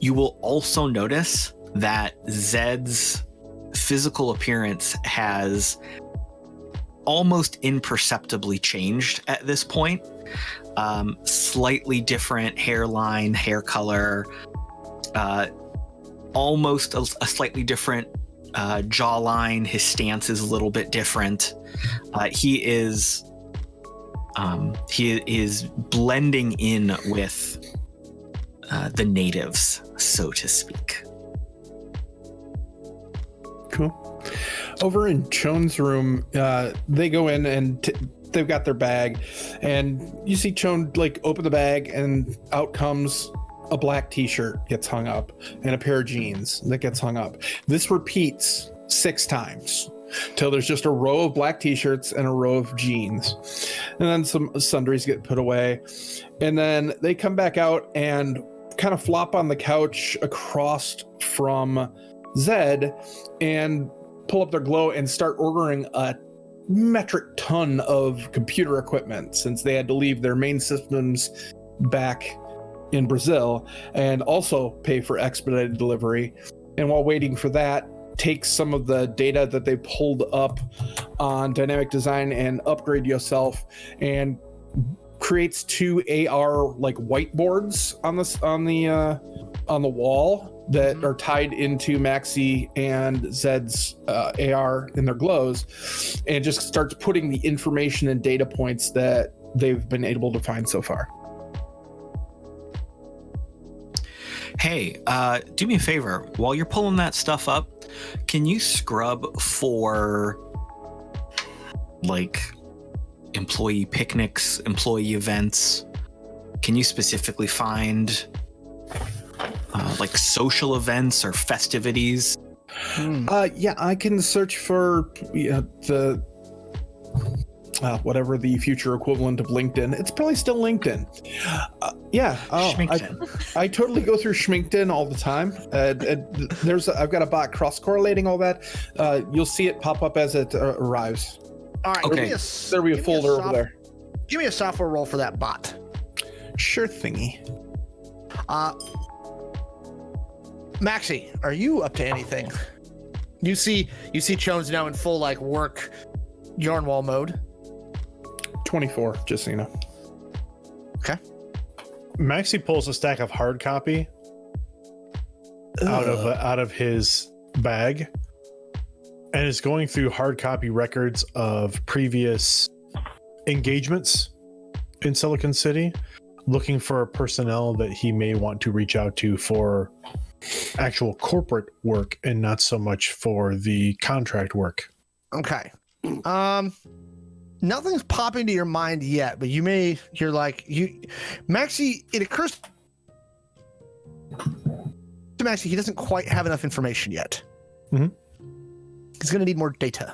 you will also notice that Zed's physical appearance has almost imperceptibly changed at this point. Slightly different hairline, hair color, almost a slightly different jawline. His stance is a little bit different. He is blending in with the natives, so to speak. Cool. Over in Chon's room, they go in and they've got their bag, and you see Chon like open the bag, and out comes a black t-shirt gets hung up and a pair of jeans that gets hung up. This repeats 6 times till there's just a row of black t-shirts and a row of jeans, and then some sundries get put away, and then they come back out and kind of flop on the couch across from Zed and pull up their glow and start ordering a metric ton of computer equipment since they had to leave their main systems back in Brazil, and also pay for expedited delivery. And while waiting for that, take some of the data that they pulled up on dynamic design and upgrade yourself, and creates 2 AR like whiteboards on the wall that are tied into Maxi and Zed's AR in their glows, and just starts putting the information and data points that they've been able to find so far. Hey, do me a favor. While you're pulling that stuff up, can you scrub for like employee picnics, employee events? Can you specifically find like social events or festivities? Yeah, I can search for the whatever the future equivalent of LinkedIn. It's probably still LinkedIn. I totally go through Schminkton all the time. I've got a bot cross-correlating all that. You'll see it pop up as it arrives. All right. Okay. There'll be a folder over there. Give me a software roll for that bot. Sure thingy. Maxi, are you up to anything? You see Chone's now in full like work yarn wall mode. 24, just so you know. Okay. Maxi pulls a stack of hard copy out of his bag and is going through hard copy records of previous engagements in Silicon City, looking for personnel that he may want to reach out to for actual corporate work and not so much for the contract work. Okay. Nothing's popping to your mind yet, but Maxi, it occurs to Maxi he doesn't quite have enough information yet. Mm-hmm. He's going to need more data.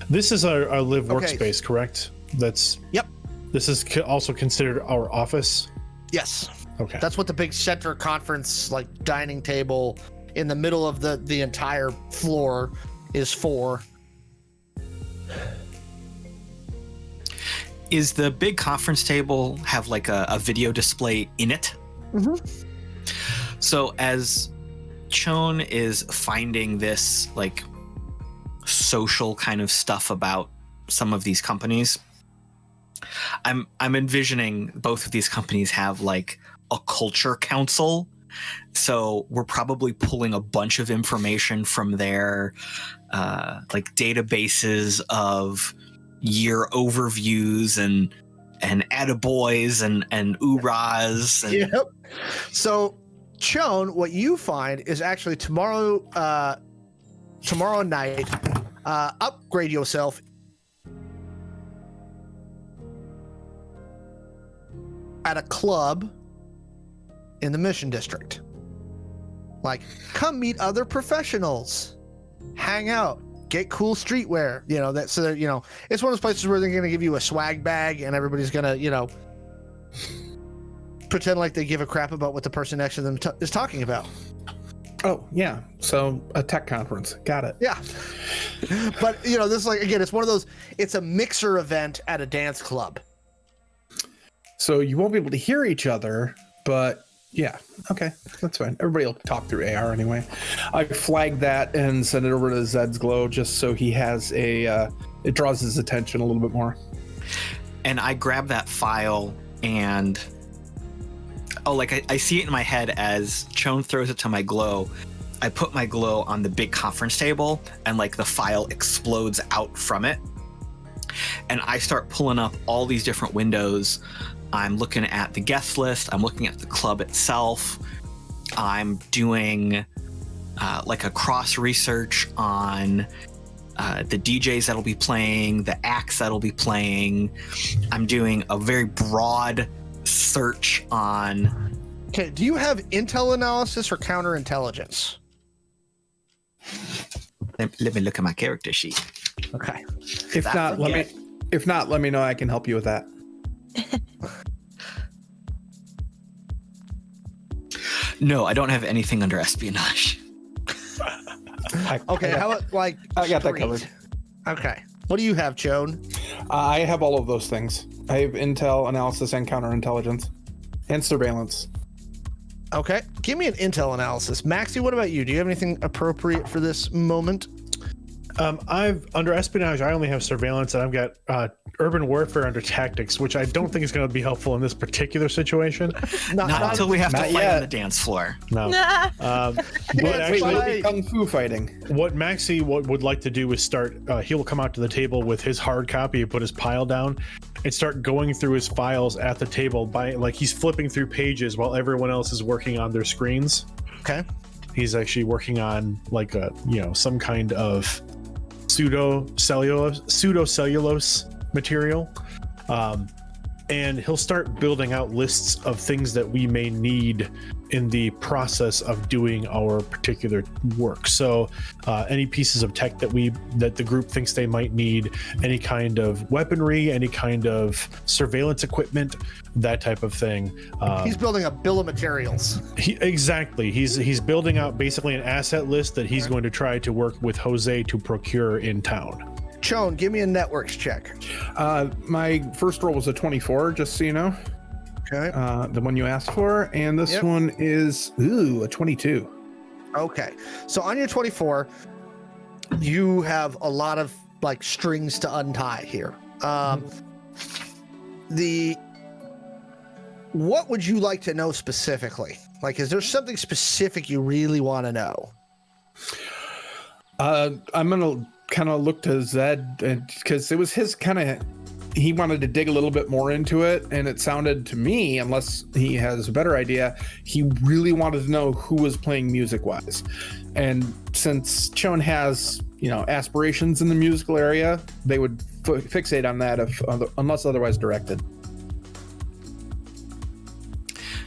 This is our live Okay. workspace, correct? Yep. This is also considered our office. Yes. Okay. That's what the big center conference like dining table in the middle of the entire floor is for. Is the big conference table have like a video display in it? Mm-hmm. So as Chone is finding this like social kind of stuff about some of these companies, I'm envisioning both of these companies have like a culture council. So we're probably pulling a bunch of information from their like databases of year overviews and attaboys and oorahs. And Yep. So, Chone, what you find is actually tomorrow night, upgrade yourself at a club in the Mission District. Like, come meet other professionals, hang out, get cool streetwear. It's one of those places where they're going to give you a swag bag and everybody's going to, pretend like they give a crap about what the person next to them is talking about. Oh, yeah. So a tech conference. Got it. Yeah. But, this is like, again, it's one of those, it's a mixer event at a dance club. So you won't be able to hear each other, but yeah. Okay. That's fine. Everybody will talk through AR anyway. I flagged that and send it over to Zed's Glow just so he has it draws his attention a little bit more. And I grab that file and I see it in my head as Chone throws it to my Glow. I put my Glow on the big conference table and like the file explodes out from it. And I start pulling up all these different windows. I'm looking at the guest list. I'm looking at the club itself. I'm doing like a cross research on the DJs that'll be playing, the acts that'll be playing. I'm doing a very broad search on. Okay, do you have intel analysis or counterintelligence? Let me look at my character sheet. Okay. If not, let me know. I can help you with that. No, I don't have anything under espionage. Okay, how about like I got that street? covered. Okay. What do you have, Joan? I have all of those things. I have intel, analysis, and counterintelligence, and surveillance. Okay. Give me an intel analysis. Maxi, what about you? Do you have anything appropriate for this moment? I've under espionage. I only have surveillance, and I've got urban warfare under tactics, which I don't think is going to be helpful in this particular situation. Not until we have to not fight yet. on the dance floor. No. Nah. But actually, Wait, kung fu fighting. what Maxi would like to do is start. He'll come out to the table with his hard copy, and put his pile down, and start going through his files at the table by like he's flipping through pages while everyone else is working on their screens. Okay. He's actually working on like a some kind of pseudo-cellulose material, and he'll start building out lists of things that we may need in the process of doing our particular work. So any pieces of tech that the group thinks they might need, any kind of weaponry, any kind of surveillance equipment, that type of thing. He's building a bill of materials. Exactly. He's building out basically an asset list that he's going to try to work with Jose to procure in town. Chone, give me a networks check. My first roll was a 24, just so you know. Okay. The one you asked for, and this one is a 22. Okay. So on your 24, you have a lot of like strings to untie here. What would you like to know specifically? Like, is there something specific you really want to know? I'm gonna kind of look to Zed, because it was his kind of. He wanted to dig a little bit more into it, and it sounded to me, unless he has a better idea, he really wanted to know who was playing music-wise. And since Chone has, aspirations in the musical area, they would fixate on that unless otherwise directed.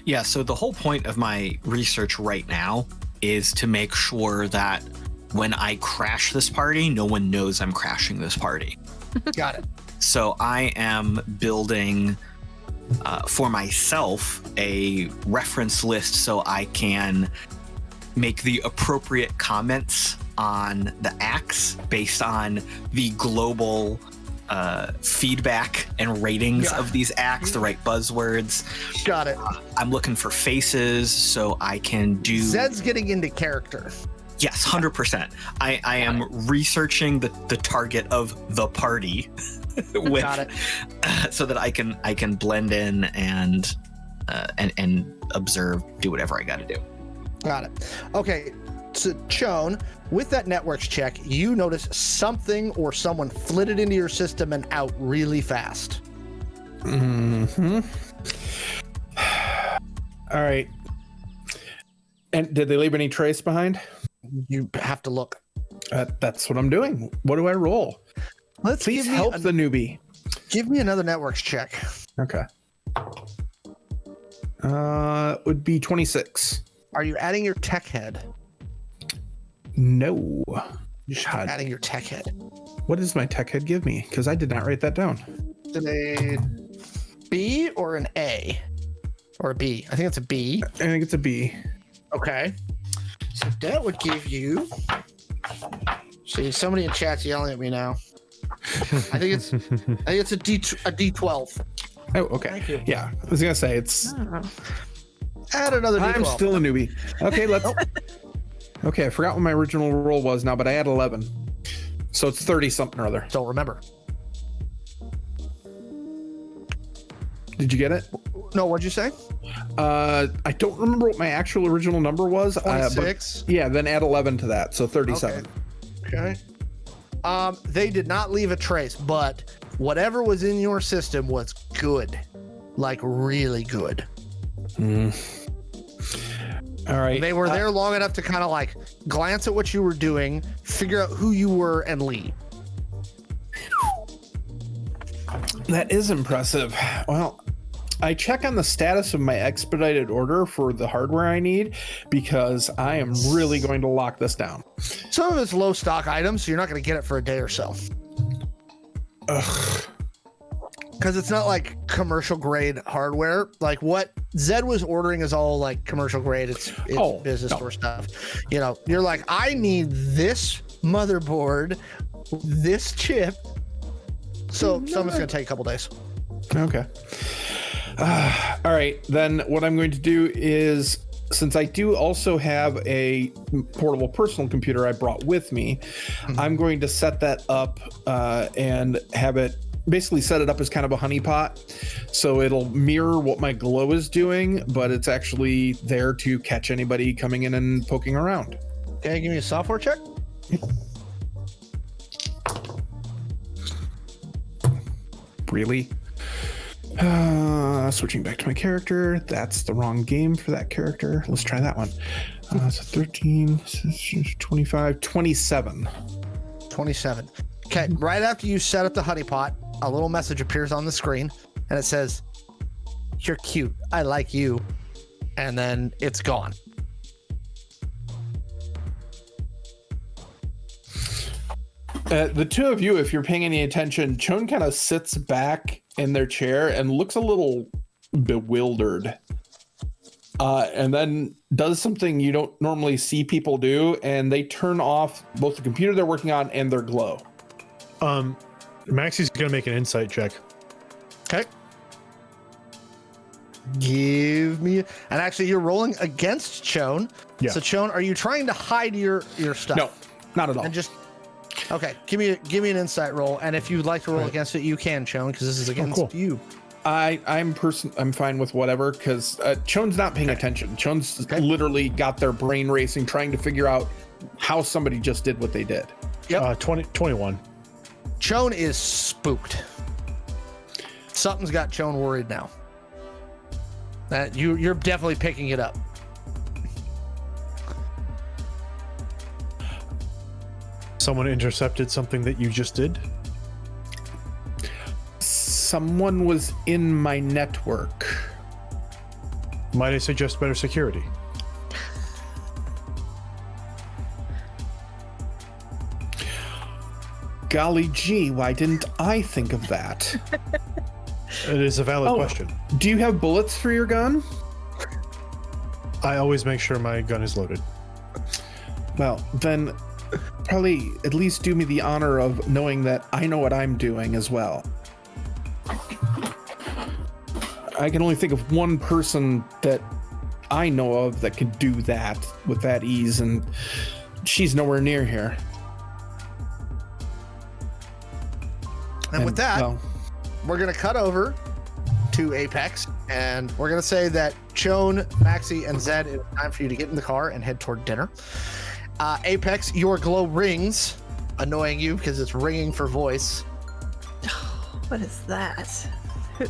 Yeah, so the whole point of my research right now is to make sure that when I crash this party, no one knows I'm crashing this party. Got it. So I am building for myself a reference list so I can make the appropriate comments on the acts based on the global feedback and ratings of these acts, the right buzzwords. Got it. I'm looking for faces so I can do... Zed's getting into character. Yes, 100%. I am researching the target of the party with, Got it. So that I can blend in and observe, do whatever I got to do. Got it. Okay. So Chone, with that networks check, you notice something or someone flitted into your system and out really fast. Mm-hmm. All right. And did they leave any trace behind? You have to look. That's what I'm doing. What do I roll? Please help the newbie. Give me another networks check. Okay. It would be 26. Are you adding your tech head? No. You should be adding your tech head. What does my tech head give me? Because I did not write that down. Is it a B or an A? Or a B? I think it's a B. I think it's a B. Okay. So that would give you... See, somebody in chat's yelling at me now. I think it's a D12. Oh, okay. Thank you. Yeah, I was gonna say it's. Add another D12. I'm still a newbie. Okay, let's. Okay, I forgot what my original roll was now, but I had 11, so it's 30 something or other. Don't remember. Did you get it? No, what'd you say? I don't remember what my actual original number was. 26. Yeah, then add 11 to that, so 37. Okay. They did not leave a trace, but whatever was in your system was good, like really good. All right. They were there long enough to kind of like glance at what you were doing, figure out who you were, and leave. That is impressive. Well, I check on the status of my expedited order for the hardware I need because I am really going to lock this down. Some of it's low stock items, so you're not going to get it for a day or so. Ugh. because it's not like commercial grade hardware. Like what Zed was ordering is all like commercial grade. It's business store stuff. You know, you're like, I need this motherboard, this chip. So some is going to take a couple days. Okay. All right. Then what I'm going to do is, since I do also have a portable personal computer I brought with me, I'm going to set that up and have it basically set it up as kind of a honeypot. So it'll mirror what my glow is doing, but it's actually there to catch anybody coming in and poking around. Okay, give me a software check. Really? Switching back to my character. That's the wrong game for that character. Let's try that one. So 13, 25, 27. 27. Okay, right after you set up the honeypot, a little message appears on the screen and it says, "You're cute. I like you." And then it's gone. The two of you, if you're paying any attention, Chon kind of sits back in their chair and looks a little bewildered. And then does something you don't normally see people do, and they turn off both the computer they're working on and their glow. Maxi's gonna make an insight check. Okay. Give me, and actually you're rolling against Chon. Yeah. So Chon, are you trying to hide your stuff? No, not at all. And just okay, give me an insight roll, and if you'd like to roll against it, you can, Chon, because this is against you. I'm fine with whatever, because Chon's not paying attention. Chon's literally got their brain racing, trying to figure out how somebody just did what they did. Yep. 21. Chon is spooked. Something's got Chon worried now. That you're definitely picking it up. Someone intercepted something that you just did? Someone was in my network. Might I suggest better security? Golly gee, why didn't I think of that? It is a valid question. Do you have bullets for your gun? I always make sure my gun is loaded. Well, then probably at least do me the honor of knowing that I know what I'm doing as well. I can only think of one person that I know of that could do that with that ease, and she's nowhere near here. And with that, we're going to cut over to Apex, and we're going to say that Chon, Maxi, and Zed, it's time for you to get in the car and head toward dinner. Apex, your glow rings, annoying you because it's ringing for voice. What is that?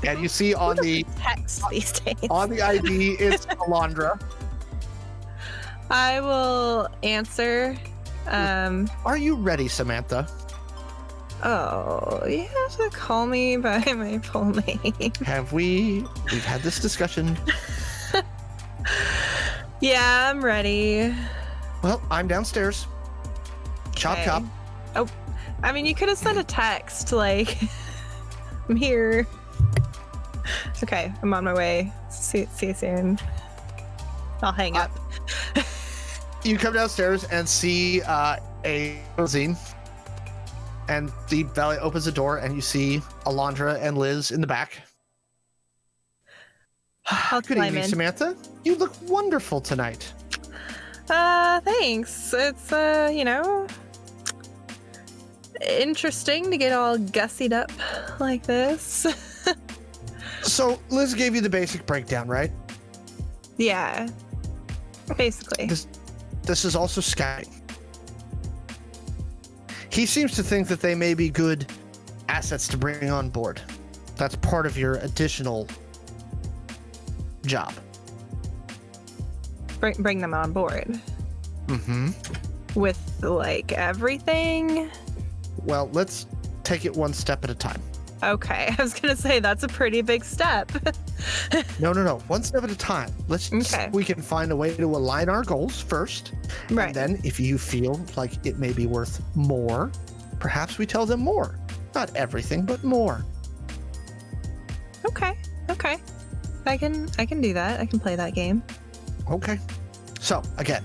And you see on the text these days. On the ID, it's Alondra. I will answer. Are you ready, Samantha? Oh, you have to call me by my full name. We've had this discussion. Yeah, I'm ready. Well, I'm downstairs. Chop, chop. Oh, I mean, you could have sent a text, like, I'm here. Okay, I'm on my way. See you soon. I'll hang up. You come downstairs and see a limousine, and the valet opens the door, and you see Alondra and Liz in the back. I'll Good climb evening, in. Samantha. You look wonderful tonight. Thanks. It's interesting to get all gussied up like this. So Liz gave you the basic breakdown, right? Yeah, basically. This is also scouting. He seems to think that they may be good assets to bring on board. That's part of your additional job. Bring them on board. Mm-hmm. With, like, everything? Well, let's take it one step at a time. Okay, I was gonna say that's a pretty big step. No. One step at a time. We can find a way to align our goals first. Right. And then if you feel like it may be worth more, perhaps we tell them more. Not everything, but more. Okay. I can do that. I can play that game. Okay. So, again,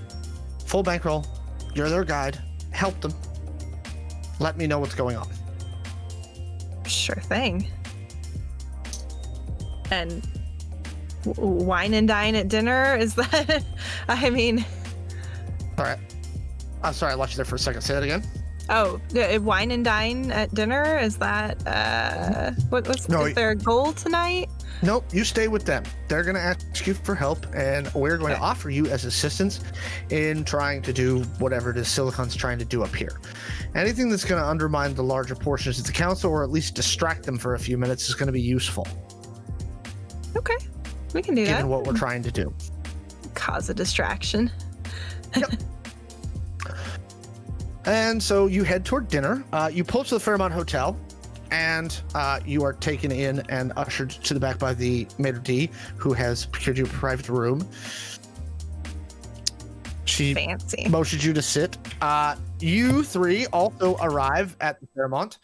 full bankroll. You're their guide. Help them. Let me know what's going on. Sure thing. And wine and dine at dinner? Is that... I mean... All right. I'm sorry, I lost you there for a second. Say that again. Oh, wine and dine at dinner? Is that... Is there a goal tonight? Nope, you stay with them. They're going to ask you for help, and we're going to offer you as assistance in trying to do whatever it is Silicon's trying to do up here. Anything that's going to undermine the larger portions of the council, or at least distract them for a few minutes, is going to be useful. Okay, we can do that. Given what we're trying to do. Cause a distraction. Yep. And so you head toward dinner. You pull up to the Fairmont Hotel, and you are taken in and ushered to the back by the maitre d', who has procured you a private room. She Fancy. motions you to sit. You three also arrive at the Fairmont.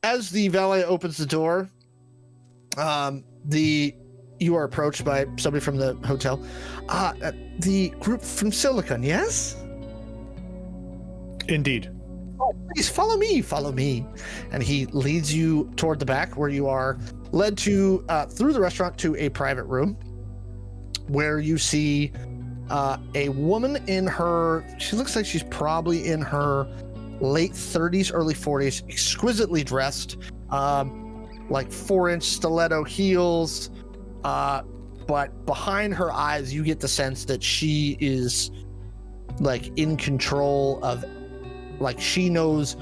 As the valet opens the door, you are approached by somebody from the hotel. The group from Silicon, yes? Indeed. Oh, please follow me. And he leads you toward the back, where you are led to through the restaurant to a private room, where you see a woman she looks like she's probably in her late 30s, early 40s, exquisitely dressed, like 4-inch stiletto heels, but behind her eyes you get the sense that she is like in control of, like, she knows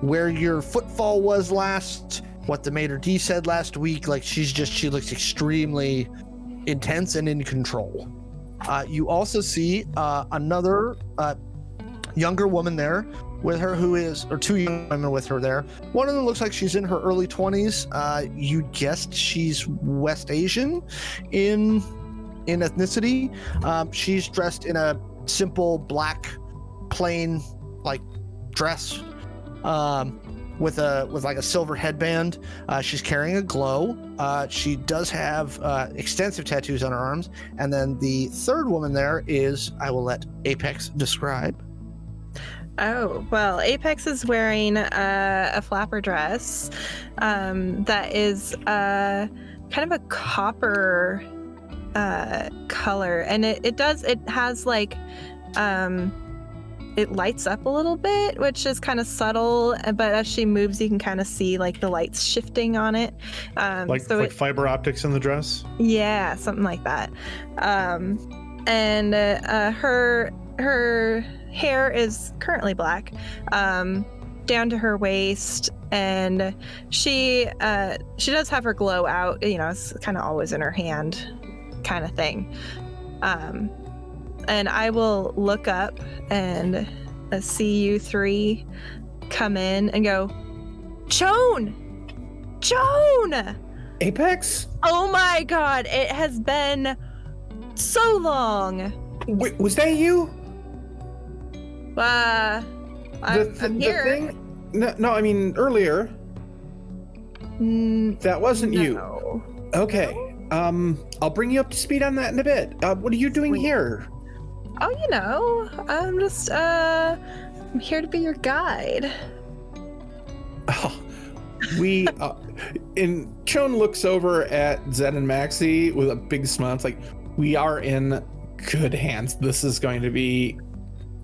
where your footfall was last, what the maitre d' said last week. Like, she looks extremely intense and in control. You also see another younger woman there with her, or two young women with her there. One of them looks like she's in her early 20s. You guessed she's West Asian in ethnicity. She's dressed in a simple black plain like dress with like a silver headband. She's carrying a glow. She does have extensive tattoos on her arms. And then the third woman there is, I will let Apex describe. Oh, well, Apex is wearing a flapper dress that is kind of a copper color, and it has like it lights up a little bit, which is kind of subtle, but as she moves you can kind of see like the lights shifting on it, like fiber optics in the dress. Yeah, something like that. And her hair is currently black, down to her waist, and she does have her glow out. It's kind of always in her hand, kind of thing. And I will look up and see you three come in and go, Joan! Apex? Oh my god, it has been so long. Wait, was that you? I'm here. The thing? No, I mean earlier. That wasn't you. Okay. I'll bring you up to speed on that in a bit. What are you doing here? Oh, I'm just I'm here to be your guide. Oh, and Shawn looks over at Zed and Maxi with a big smile. It's like, we are in good hands. This is going to be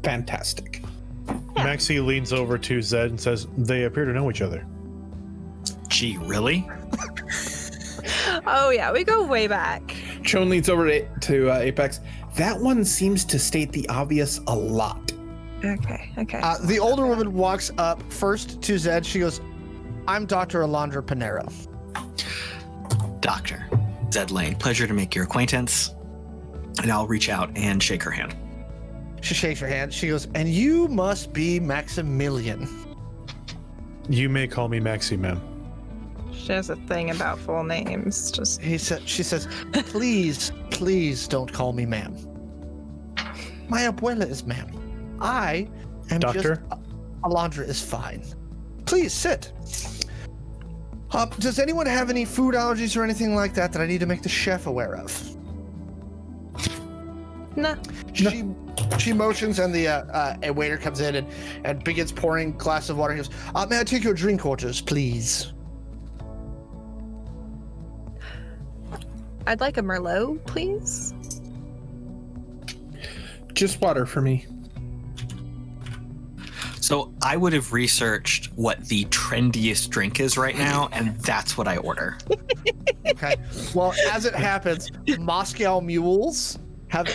fantastic. Yeah. Maxi leans over to Zed and says, they appear to know each other. Gee, really? Oh yeah, we go way back. Shawn leans over to Apex. That one seems to state the obvious a lot. Okay. The older woman walks up first to Zed. She goes, I'm Dr. Alondra Pinero. Doctor Zed Lane, pleasure to make your acquaintance. And I'll reach out and shake her hand. She shakes her hand. She goes, and you must be Maximilian. You may call me Maxi, ma'am. She has a thing about full names. She says, please don't call me ma'am. My abuela is ma'am. I am Doctor? just... Alondra is fine. Please sit. Does anyone have any food allergies or anything like that I need to make the chef aware of? No. She motions, and the a waiter comes in and begins pouring a glass of water. He goes, may I take your drink orders, please? I'd like a Merlot, please. Just water for me. So I would have researched what the trendiest drink is right now, and that's what I order. Okay. Well, as it happens, Moscow mules have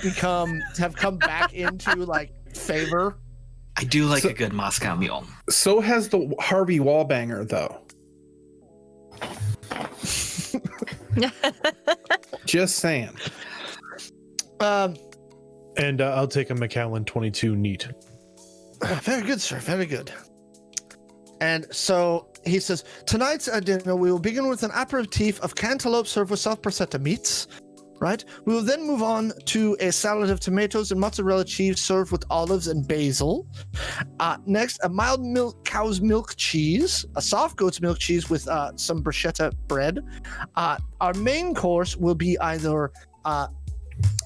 come back into like favor. I do like a good Moscow mule. So has the Harvey Wallbanger, though. Just saying. And I'll take a Macallan 22 neat. Very good, sir. Very good. And so he says, tonight's dinner, we will begin with an aperitif of cantaloupe served with soft bruschetta meats, right? We will then move on to a salad of tomatoes and mozzarella cheese served with olives and basil. Next, a mild milk cow's milk cheese, a soft goat's milk cheese with some bruschetta bread. Our main course will be either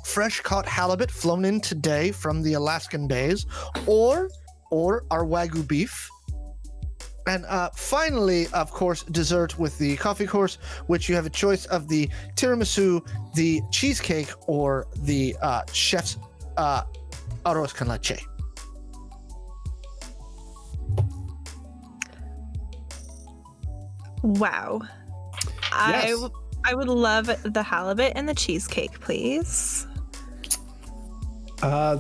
fresh caught halibut flown in today from the Alaskan bays, or our Wagyu beef. And finally, of course, dessert with the coffee course, which you have a choice of the tiramisu, the cheesecake, or the chef's arroz con leche. Wow. Yes. I would love the halibut and the cheesecake, please.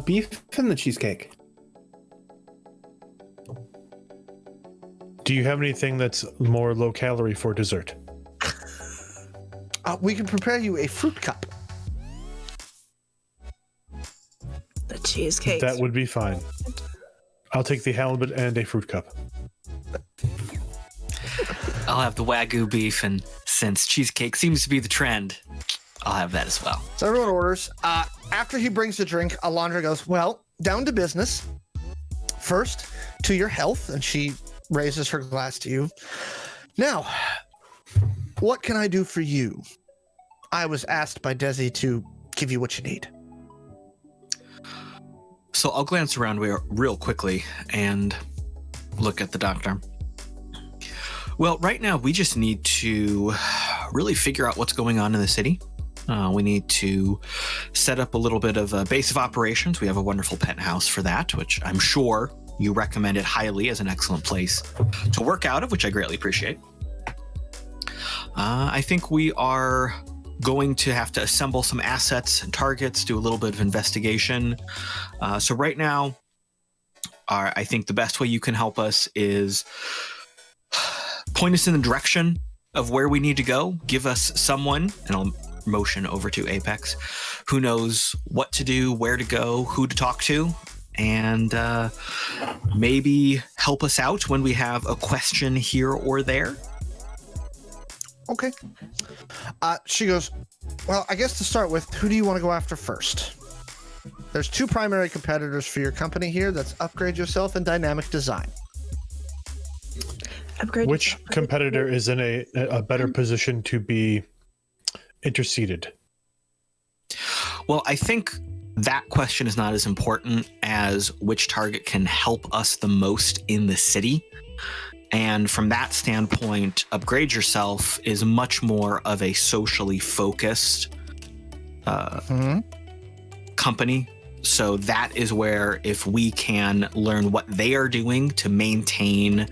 Beef and the cheesecake. Do you have anything that's more low calorie for dessert? We can prepare you a fruit cup. The cheesecake. That would be fine. I'll take the halibut and a fruit cup. I'll have the Wagyu beef, and since cheesecake seems to be the trend, I'll have that as well. So everyone orders. After he brings the drink, Alondra goes, well, down to business. First, to your health, and she raises her glass to you. Now, what can I do for you? I was asked by Desi to give you what you need. So I'll glance around real quickly and look at the doctor. Well, right now we just need to really figure out what's going on in the city. We need to set up a little bit of a base of operations. We have a wonderful penthouse for that, which I'm sure you recommended highly as an excellent place to work out of, which I greatly appreciate. I think we are going to have to assemble some assets and targets, do a little bit of investigation. So right now, I think the best way you can help us is point us in the direction of where we need to go. Give us someone, and I'll motion over to Apex, who knows what to do, where to go, who to talk to, and maybe help us out when we have a question here or there. Okay. She goes, well, I guess to start with, who do you want to go after first? There's two primary competitors for your company here. That's Upgrade Yourself and Dynamic Design. Upgrade Which yourself. competitor is in a better position to be interceded? Well, I think that question is not as important as which target can help us the most in the city. And from that standpoint, Upgrade Yourself is much more of a socially focused company. So that is where, if we can learn what they are doing to maintain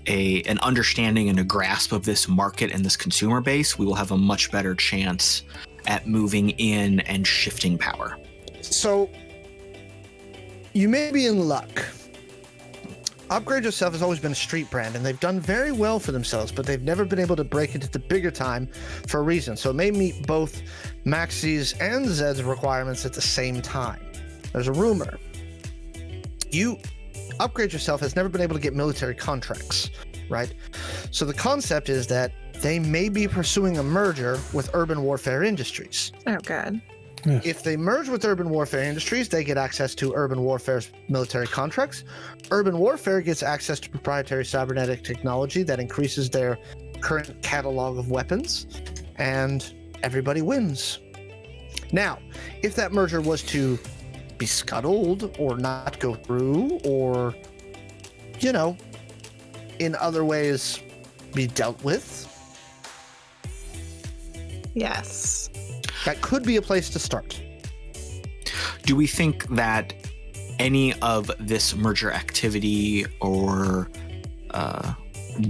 an understanding and a grasp of this market and this consumer base, we will have a much better chance at moving in and shifting power. So you may be in luck. Upgrade Yourself has always been a street brand, and they've done very well for themselves, but they've never been able to break into the bigger time for a reason. So it may meet both Maxi's and Zed's requirements at the same time. There's a rumor. Upgrade Yourself has never been able to get military contracts, right? So the concept is that they may be pursuing a merger with Urban Warfare Industries. Oh, God. If they merge with Urban Warfare Industries, they get access to Urban Warfare's military contracts. Urban Warfare gets access to proprietary cybernetic technology that increases their current catalog of weapons, and everybody wins. Now, if that merger was to be scuttled or not go through, or, you know, in other ways be dealt with, Yes. that could be a place to start. Do we think that any of this merger activity or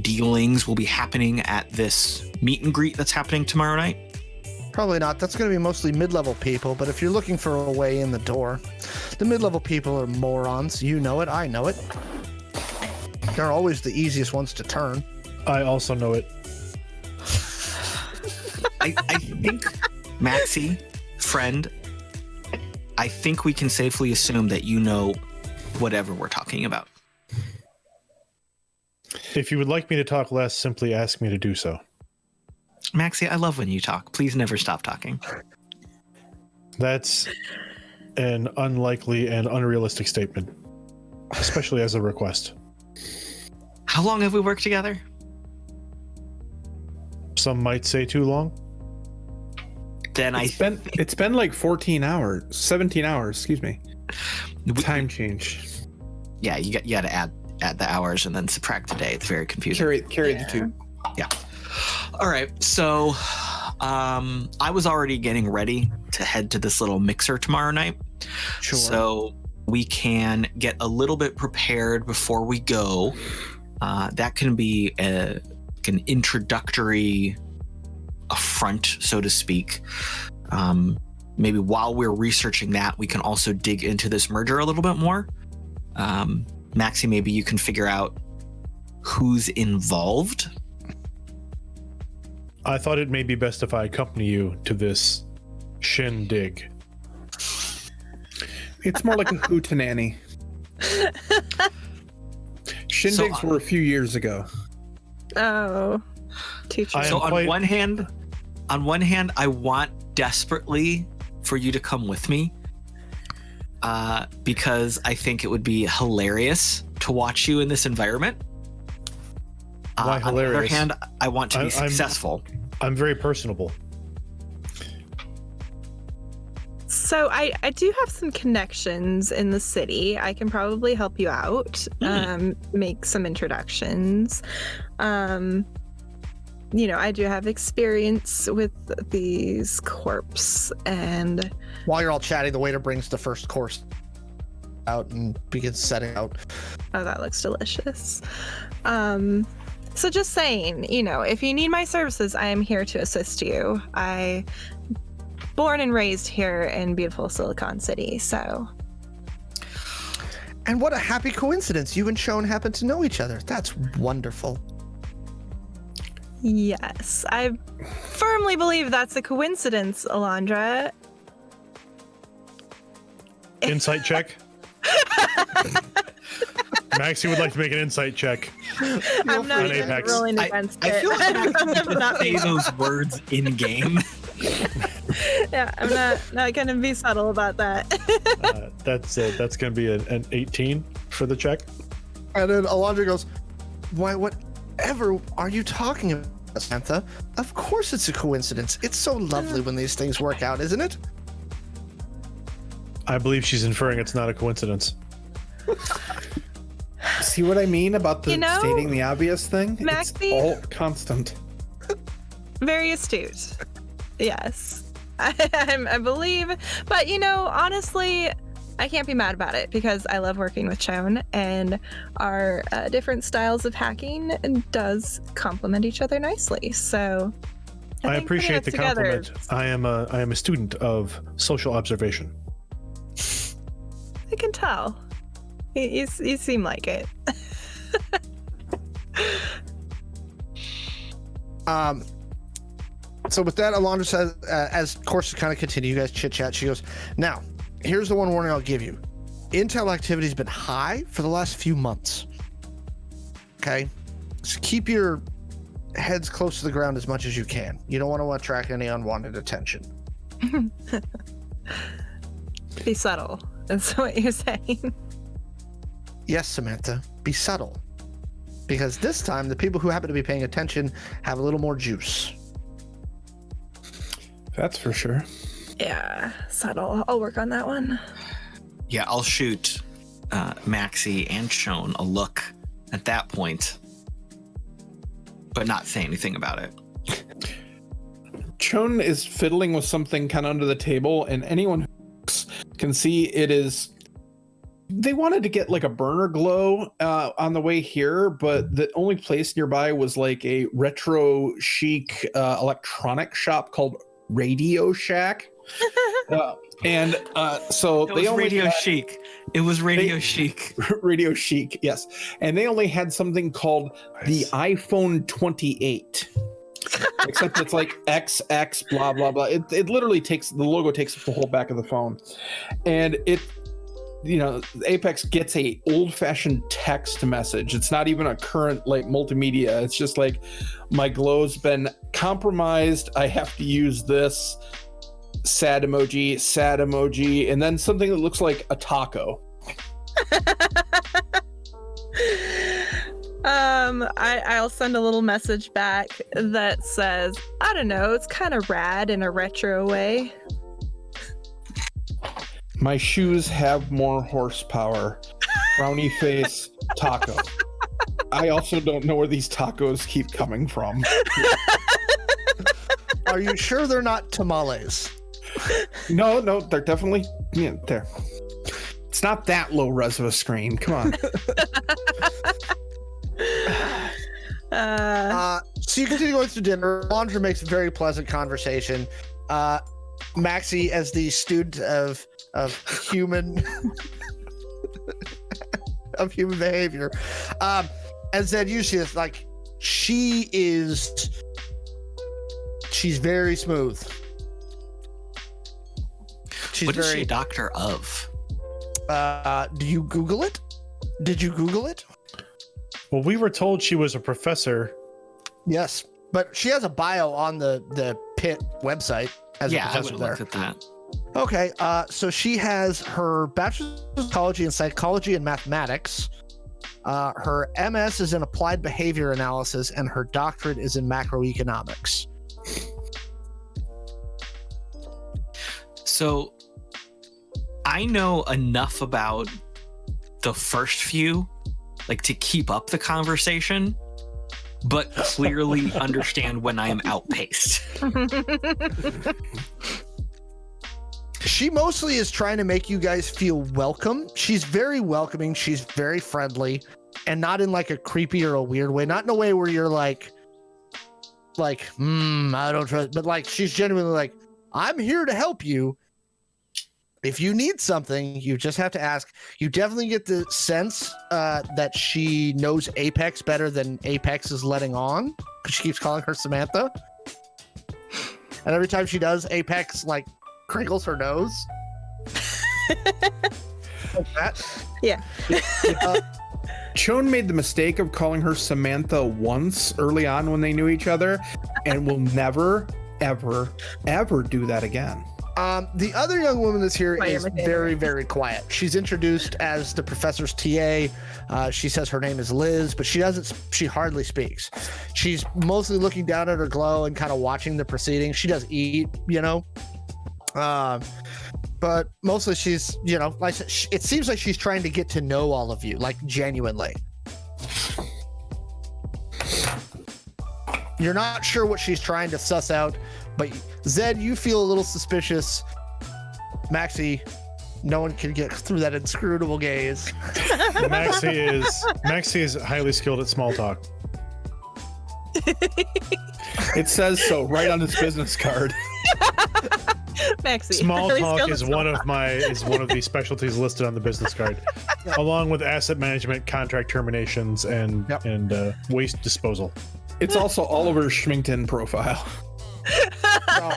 dealings will be happening at this meet and greet that's happening tomorrow night? Probably not. That's going to be mostly mid-level people, but if you're looking for a way in the door, the mid-level people are morons. You know it. I know it. They're always the easiest ones to turn. I also know it. I think, Maxi, friend, I think we can safely assume that you know whatever we're talking about. If you would like me to talk less, simply ask me to do so. Maxi, I love when you talk. Please never stop talking. That's an unlikely and unrealistic statement, especially as a request. How long have we worked together? Some might say too long. Then It's been like 14 hours, 17 hours, excuse me. Time change. Yeah, you got to add the hours and then subtract the day. It's very confusing. Carry the two. Yeah. All right. So I was already getting ready to head to this little mixer tomorrow night. Sure. So we can get a little bit prepared before we go. That can be an introductory affront, so to speak. Maybe while we're researching that, we can also dig into this merger a little bit more. Maxi, maybe you can figure out who's involved. I thought it may be best if I accompany you to this shindig. It's more like a hootenanny. Shindigs were a few years ago. Oh, teacher. So on one hand, I want desperately for you to come with me, because I think it would be hilarious to watch you in this environment. Why hilarious? On the other hand, I want to be successful. I'm very personable. So I do have some connections in the city. I can probably help you out, make some introductions. You know, I do have experience with these corpse, and While you're all chatting, the waiter brings the first course out and begins setting out. oh, that looks delicious. So just saying, you know, if you need my services, I am here to assist you. I born and raised here in beautiful Silicon City, so. And what a happy coincidence. You and Shawn happen to know each other. That's wonderful. Yes, I firmly believe that's a coincidence, Alondra. Insight check. Maxi would like to make an insight check. I'm not on even Apex. rolling against I it. feel like I'm not say being, those words in game. yeah, I'm not gonna be subtle about that. That's going to be an 18 for the check. And then Alondra goes, why, whatever are you talking about, Samantha? Of course it's a coincidence. It's so lovely when these things work out, isn't it? I believe she's inferring it's not a coincidence. See what I mean about the You know, stating the obvious thing? Maxi? It's all constant. Very astute. Yes, I believe. But you know, honestly, I can't be mad about it because I love working with Shawn, and our different styles of hacking does complement each other nicely. So I think appreciate the putting us together- compliment. I am a student of social observation. I can tell. You seem like it. So with that, Alondra says, as courses kind of continue, you guys chit chat. She goes, now, here's the one warning I'll give you. Intel activity has been high for the last few months. Okay? So keep your heads close to the ground as much as you can. You don't want to attract any unwanted attention. Be subtle. That's what you're saying. Yes, Samantha, be subtle. because this time the people who happen to be paying attention have a little more juice. That's for sure. Yeah, subtle. I'll work on that one. Yeah, I'll shoot Maxi and Shawn a look at that point, but not say anything about it. Chon is fiddling with something kind of under the table, and anyone who can see it is. They wanted to get like a burner glow on the way here, but the only place nearby was like a retro chic electronic shop called Radio Shack. So It they was only Radio had, Chic. It was Radio Chic. Radio Chic, yes. And they only had something called the iPhone 28. Except it's like XX blah blah blah. It literally takes the logo takes up the whole back of the phone. And it Apex gets a old-fashioned text message. It's not even a current like multimedia. It's just like, my glow's been compromised. I have to use this sad emoji, and then something that looks like a taco. I'll send a little message back that says, I don't know, it's kind of rad in a retro way. My shoes have more horsepower. Frowny face, taco. I also don't know where these tacos keep coming from. Are you sure they're not tamales? No, they're definitely there. It's not that low res of a screen. Come on. So you continue going through dinner. Laundra makes a very pleasant conversation. Maxi, as the student of human of human behavior, and Zed, you see this, like, she's very smooth. What is she a doctor of? Do you Google it? Did you Google it? Well, we were told she was a professor. Yes, but she has a bio on the Pitt website as a I professor would there. have looked at that. Okay, so she has her bachelor's of psychology in psychology and mathematics. Her MS is in applied behavior analysis, and her doctorate is in macroeconomics. So I know enough about the first few, like, to keep up the conversation, but clearly understand when I am outpaced. She mostly is trying to make you guys feel welcome. She's very welcoming. She's very friendly, and not in like a creepy or a weird way. Not in a way where you're like, I don't trust. But like, she's genuinely like, I'm here to help you. If you need something, you just have to ask. You definitely get the sense that she knows Apex better than Apex is letting on, because she keeps calling her Samantha. And every time she does, Apex like crinkles her nose. Like that. Yeah. Chon made the mistake of calling her Samantha once early on when they knew each other, and will never, ever, ever do that again. The other young woman that's here Quiet, is my favorite. very, very quiet. She's introduced as the professor's TA. She says her name is Liz, but she hardly speaks. She's mostly looking down at her glow and kind of watching the proceedings. She does eat, but mostly she's, like, it seems like she's trying to get to know all of you, like, genuinely. You're not sure what she's trying to suss out, but Zed, you feel a little suspicious. Maxi, no one can get through that inscrutable gaze. Maxi is highly skilled at small talk. It says so right on his business card. Maxi. Small Really talk skilled is at one of the specialties listed on the business card, along with asset management, contract terminations, and Yep. and waste disposal. It's also all over her Schminkton profile. So,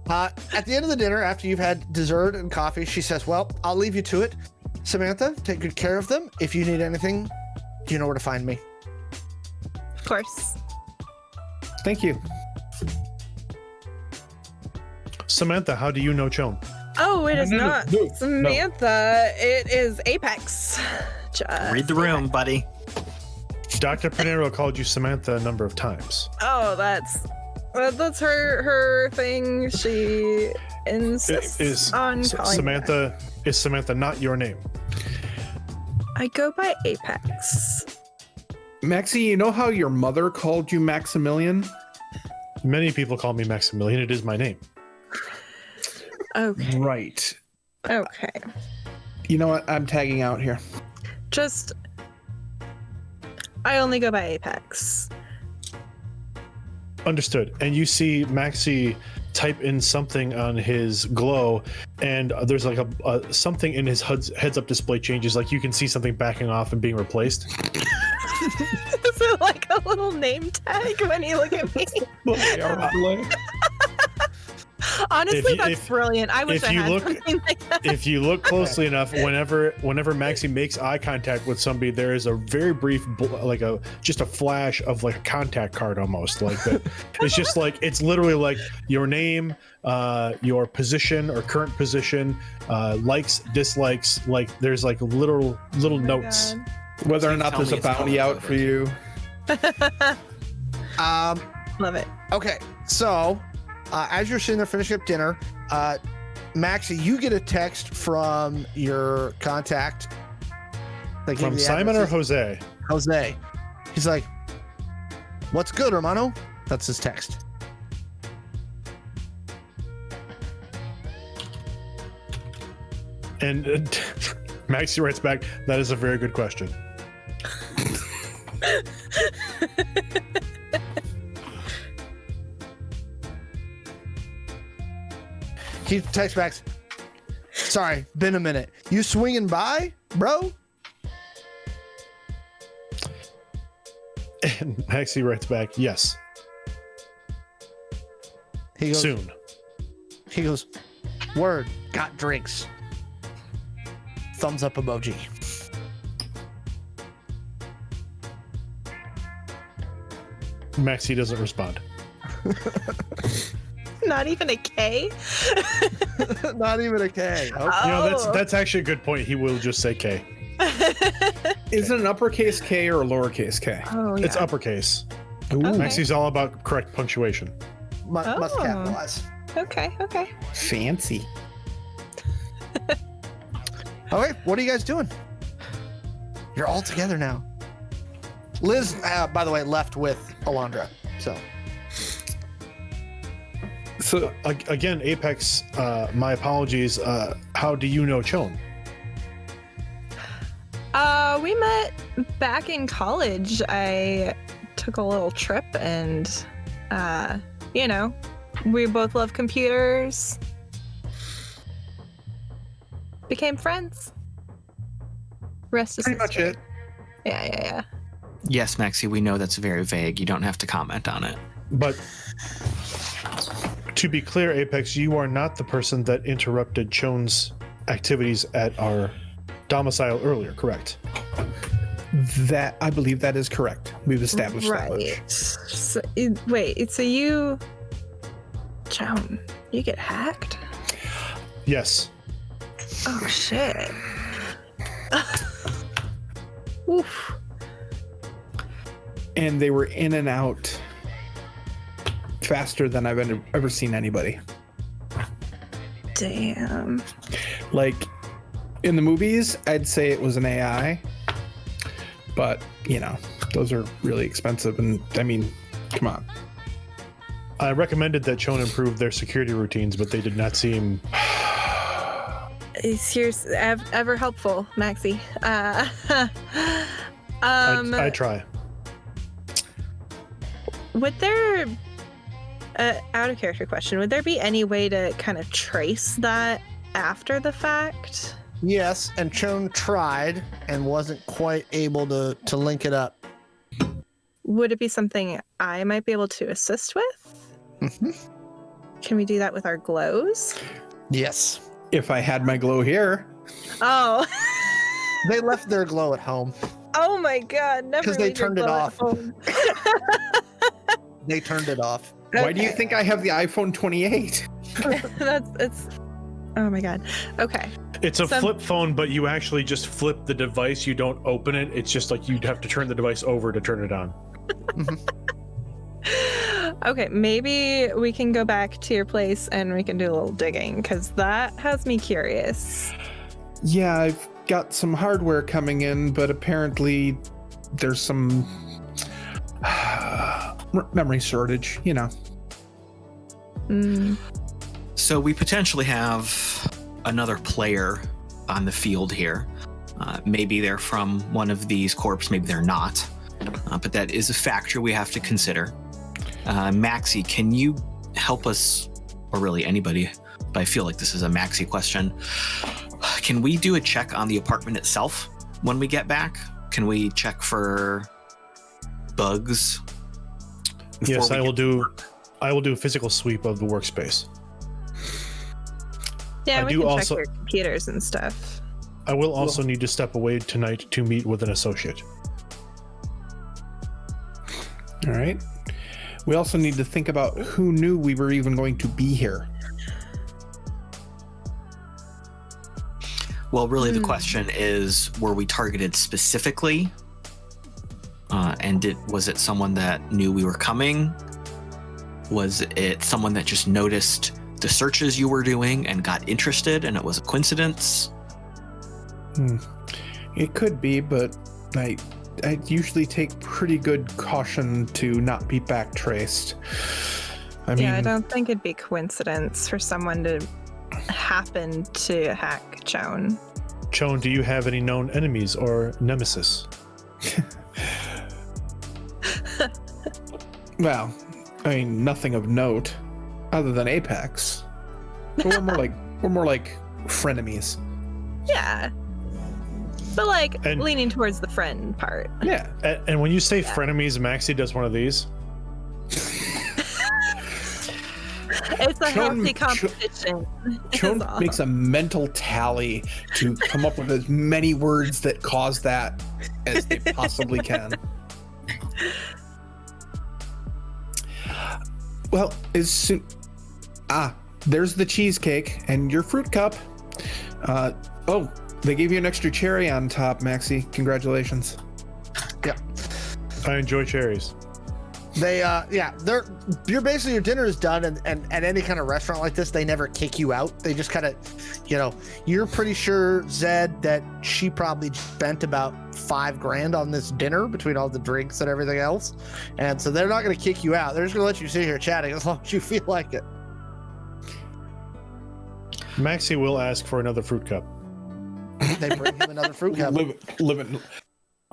at the end of the dinner, after you've had dessert and coffee, she says, well, I'll leave you to it. Samantha, take good care of them. If you need anything, you know where to find me. Of course. Thank you. Samantha, how do you know Chon? Oh, it is No, not no. Samantha. It is Apex. Just Read the room, buddy. Dr. Pinero called you Samantha a number of times. Oh, that's her thing. She insists on calling Samantha. Is Samantha not your name? I go by Apex. Maxi, you know how your mother called you Maximilian? Many people call me Maximilian. It is my name. Okay. Right. Okay. You know what? I'm tagging out here. Just, I only go by Apex. Understood. And you see Maxi type in something on his glow, and there's like a something in his heads-up display changes. Like you can see something backing off and being replaced. Is it like a little name tag when you look at me? Honestly, that's brilliant. I wish I had something like that. If you look closely enough, whenever Maxi makes eye contact with somebody, there is a very brief, just a flash of like a contact card almost like that. It's just like, it's literally like your name, your position or current position, likes, dislikes. Like there's like little notes. God. Whether or not there's a bounty out for you. Love it. Okay, so as you're sitting there finishing up dinner, Maxi, you get a text from your contact. From Simon or Jose? Jose. He's like, "What's good, hermano?" That's his text. And Maxi writes back, "That is a very good question." He texts back, "Sorry, been a minute. You swinging by, bro?" And Maxi writes back, "Yes, He goes, soon." He goes, "Word, got drinks." Thumbs up emoji. Maxi doesn't respond. Not even a K? Not even a K. Okay. You know, that's actually a good point. He will just say K. Is it an uppercase K or a lowercase K? Oh, yeah. It's uppercase. Ooh. Okay. Maxi's all about correct punctuation. Must Oh. capitalize. Okay. Fancy. Okay, what are you guys doing? You're all together now. Liz, by the way, left with Alondra. So Again, Apex, my apologies. How do you know Chon? We met back in college. I took a little trip and, we both love computers. Became friends. Rest is pretty much it. Yeah. Yes, Maxi, we know that's very vague. You don't have to comment on it. But to be clear, Apex, you are not the person that interrupted Chon's activities at our domicile earlier, correct? That I believe that is correct. We've established that much. Right. So, wait, so you, Joan, you get hacked? Yes. Oh shit. Oof. And they were in and out faster than I've ever seen anybody. Damn. Like in the movies, I'd say it was an AI, but those are really expensive. And I mean, come on. I recommended that Chon improve their security routines, but they did not seem. Here's ever helpful, Maxi. I try. Would there, out of character question, would there be any way to kind of trace that after the fact? Yes, and Chon tried and wasn't quite able to link it up. Would it be something I might be able to assist with? Mm-hmm. Can we do that with our glows? Yes. If I had my glow here. Oh. They left their glow at home. Oh my god, never. Because they leave your turned it glow at off. home. They turned it off. Why do you think I have the iPhone 28? It's Oh my god. Okay. It's a So- flip phone, but you actually just flip the device. You don't open it. It's just like you'd have to turn the device over to turn it on. Okay, maybe we can go back to your place and we can do a little digging because that has me curious. Yeah, I've got some hardware coming in, but apparently there's some memory shortage, you know. Mm. So we potentially have another player on the field here. Maybe they're from one of these corps, maybe they're not. But that is a factor we have to consider. Maxi, can you help us, or really anybody, but I feel like this is a Maxi question. Can we do a check on the apartment itself when we get back? Can we check for bugs? Yes, I will do a physical sweep of the workspace. Yeah, I we do can also- check your computers and stuff. I will also need to step away tonight to meet with an associate. All right. We also need to think about who knew we were even going to be here. Well, really, the question is, were we targeted specifically? And was it someone that knew we were coming? Was it someone that just noticed the searches you were doing and got interested and it was a coincidence? It could be, but I usually take pretty good caution to not be backtraced. I mean, Yeah, I don't think it'd be coincidence for someone to happen to hack Joan. Chone, do you have any known enemies or nemesis? well, I mean, nothing of note other than Apex. But we're more like frenemies. Yeah. But like And- leaning towards the friend part. Yeah. And when you say frenemies, Maxi does one of these. It's a Joan- healthy competition. Joan is all. makes a mental tally to come up with as many words that cause that as they possibly can. Well, as soon there's the cheesecake and your fruit cup. Oh, they gave you an extra cherry on top, Maxi. Congratulations. I enjoy cherries. You're basically, your dinner is done, and at any kind of restaurant like this, they never kick you out. They just kind of, you're pretty sure, Zed, that she probably spent about $5,000 on this dinner between all the drinks and everything else. And so they're not going to kick you out. They're just going to let you sit here chatting as long as you feel like it. Maxi will ask for another fruit cup. They bring him another fruit cup.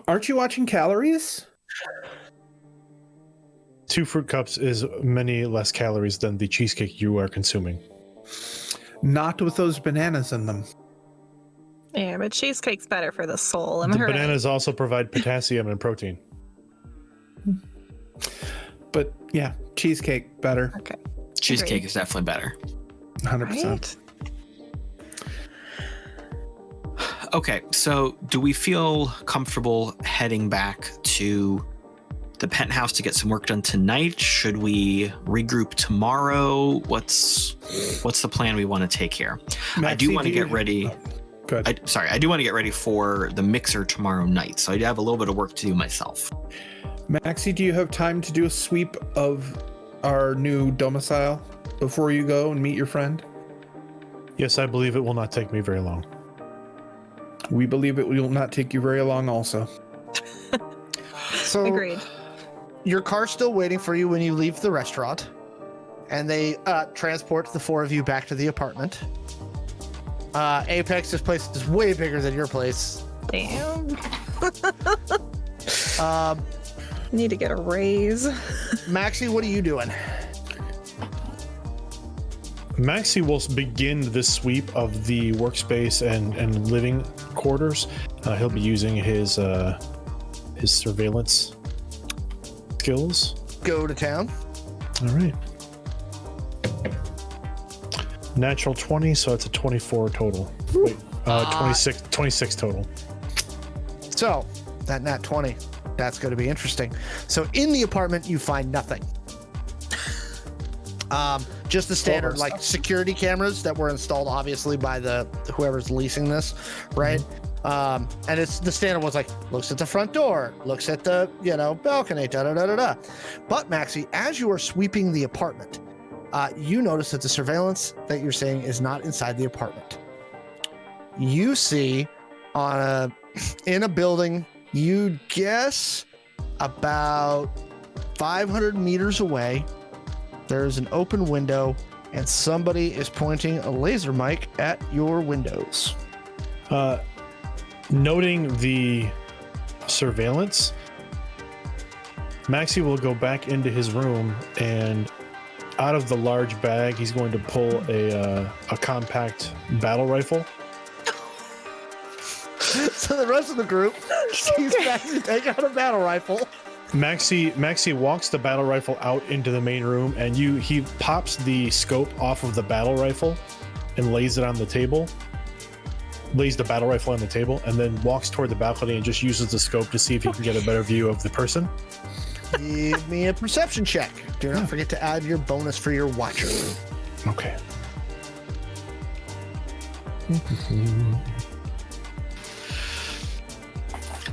Aren't you watching calories? 2 fruit cups is many less calories than the cheesecake you are consuming. Not with those bananas in them. Yeah, but cheesecake's better for the soul. Am The I right? bananas also provide potassium and protein. But yeah, cheesecake better. Okay. Cheesecake Agreed. is definitely better. 100%. Right? Okay, so do we feel comfortable heading back to the penthouse to get some work done tonight? Should we regroup tomorrow? What's the plan we want to take here? I do Maxi, want to you- get ready. Good. I do want to get ready for the mixer tomorrow night, so I do have a little bit of work to do myself. Maxi, do you have time to do a sweep of our new domicile before you go and meet your friend? Yes, I believe it will not take me very long. We believe it will not take you very long also. So Agreed. your car's still waiting for you when you leave the restaurant, and they transport the 4 of you back to the apartment. Apex, this place is way bigger than your place. Damn. Um, Need to get a raise. Maxi, what are you doing? Maxi will begin the sweep of the workspace and living quarters. He'll be using his surveillance skills. Go to town. All right. Natural 20, so it's a 24 total. Wait, 26 total. So, that nat 20, that's going to be interesting. So, in the apartment, you find nothing. just the standard Over like stuff. security cameras that were installed obviously by the whoever's leasing this, right? And it's the standard was like looks at the front door, looks at the balcony, da da da da da. But Maxi, as you are sweeping the apartment, you notice that the surveillance that you're saying is not inside the apartment. You see in a building, you guess about 500 meters away, there's an open window and somebody is pointing a laser mic at your windows. Noting the surveillance, Maxi will go back into his room, and out of the large bag, he's going to pull a compact battle rifle. So the rest of the group sees Maxi take out a battle rifle. Maxi walks the battle rifle out into the main room, and he pops the scope off of the battle rifle and lays the battle rifle on the table, and then walks toward the balcony and just uses the scope to see if he can get a better view of the person. Give me a perception check. Do not forget to add your bonus for your watcher. Okay.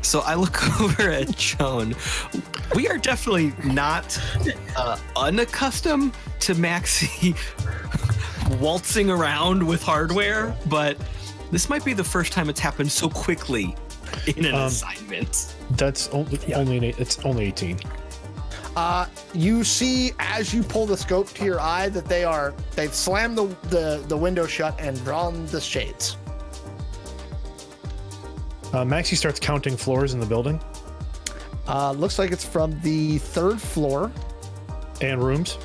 So I look over at Shawn. We are definitely not unaccustomed to Maxi waltzing around with hardware, but this might be the first time it's happened so quickly in an assignment. That's it's only 18. You see as you pull the scope to your eye that they've slammed the window shut and drawn the shades. Maxi starts counting floors in the building. Looks like it's from the 3rd floor. And rooms.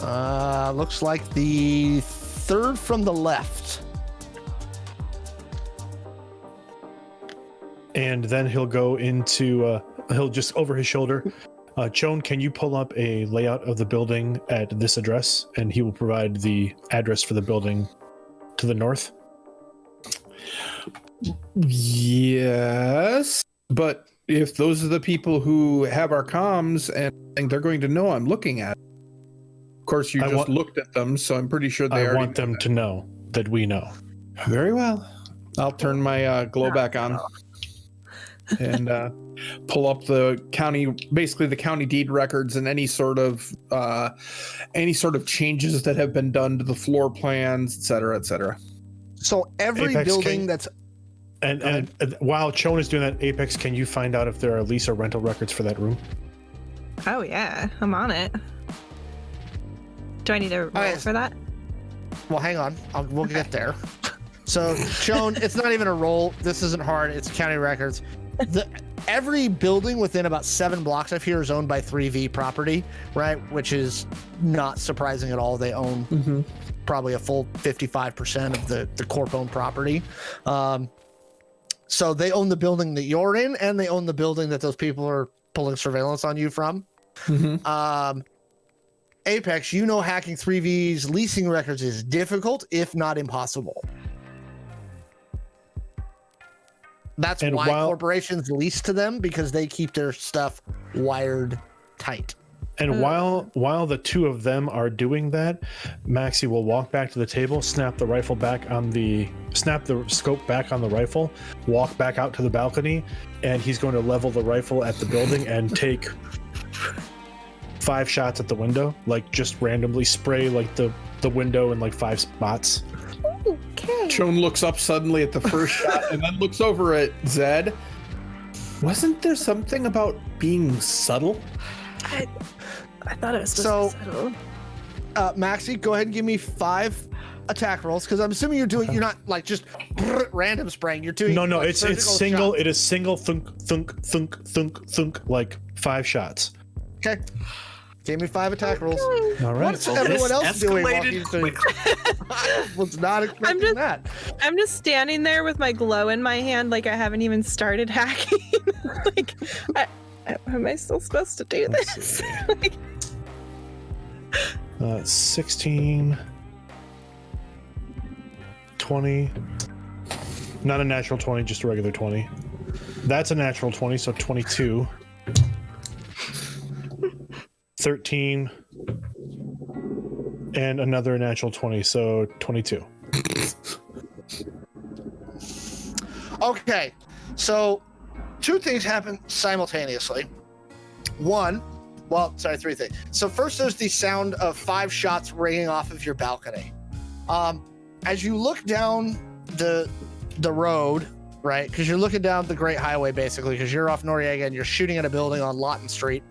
Looks like the 3rd from the left. And then he'll go into, he'll just over his shoulder. Joan, can you pull up a layout of the building at this address? And he will provide the address for the building to the north. Yes, but if those are the people who have our comms and think they're going to know I'm looking at, of course you looked at them, so I'm pretty sure they I want them to know that we know. Very well. I'll turn my glow back on and pull up the county deed records and any sort of changes that have been done to the floor plans, et cetera, et cetera. So every Apex, building that's and while Chone is doing that, Apex, can you find out if there are lease or rental records for that room? Oh yeah, I'm on it. Do I need to roll for that? Well, hang on. We'll get there. So, Shawn, it's not even a roll. This isn't hard. It's county records. Every building within about 7 blocks of here is owned by 3V property, right? Which is not surprising at all. They own probably a full 55% of the corp-owned property. So they own the building that you're in, and they own the building that those people are pulling surveillance on you from. Apex, hacking 3V's leasing records is difficult, if not impossible. That's why corporations lease to them, because they keep their stuff wired tight. And while the two of them are doing that, Maxi will walk back to the table, snap the scope back on the rifle, walk back out to the balcony, and he's going to level the rifle at the building and take 5 shots at the window, like just randomly spray like the window in like 5 spots. Okay. Chone looks up suddenly at the first shot and then looks over at Zed. Wasn't there something about being subtle? I thought it was supposed to be subtle. Maxi, go ahead and give me 5 attack rolls, because I'm assuming you're not like just random spraying. You're doing No, like it's single. shots. It is single thunk thunk thunk thunk thunk, like 5 shots. Okay. Give me 5 attack rolls. All right. What's everyone else doing? Escalated I was not expecting that. I'm just standing there with my glow in my hand, like I haven't even started hacking. Like, am I still supposed to do this? 16, 20. Not a natural 20, just a regular 20. That's a natural 20, so 22. 13, and another natural 20, so 22. Okay, so 2 things happen simultaneously. Three things. So first, there's the sound of 5 shots ringing off of your balcony. As you look down the road, right? Because you're looking down the Great Highway, basically, because you're off Noriega and you're shooting at a building on Lawton Street.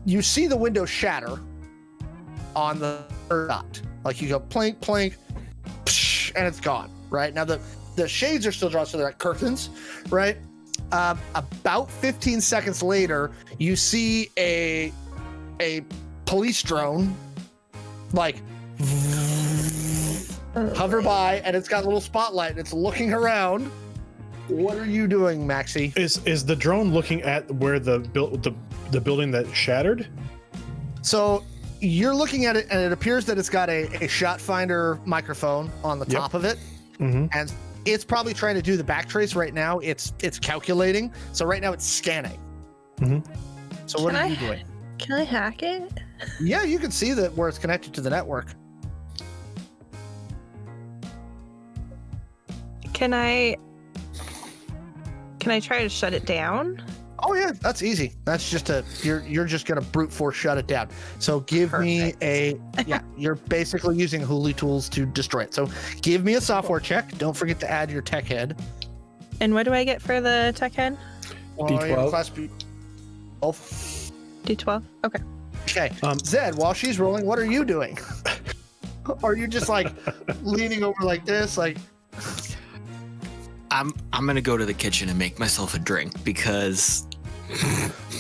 You see the window shatter on the third dot. Like you go plink, plink, psh, and it's gone. Right now, the shades are still drawn, so they're like curtains, right? About 15 seconds later, you see a police drone, like hover by, and it's got a little spotlight, and it's looking around. What are you doing, Maxi? Is the drone looking at where the building that shattered? So you're looking at it, and it appears that it's got a shot finder microphone on the top of it, and it's probably trying to do the backtrace right now. It's calculating. So right now it's scanning. So what are you doing? Can I hack it? Yeah, you can see that where it's connected to the network. Can I try to shut it down? Oh yeah, that's easy. That's just you're just gonna brute force shut it down. So give me you're basically using Huli tools to destroy it. So give me a software check. Don't forget to add your tech head. And what do I get for the tech head? D12. Class B. D12. Okay. Okay. Zed, while she's rolling, what are you doing? Are you just like leaning over like this, like? I'm gonna go to the kitchen and make myself a drink because.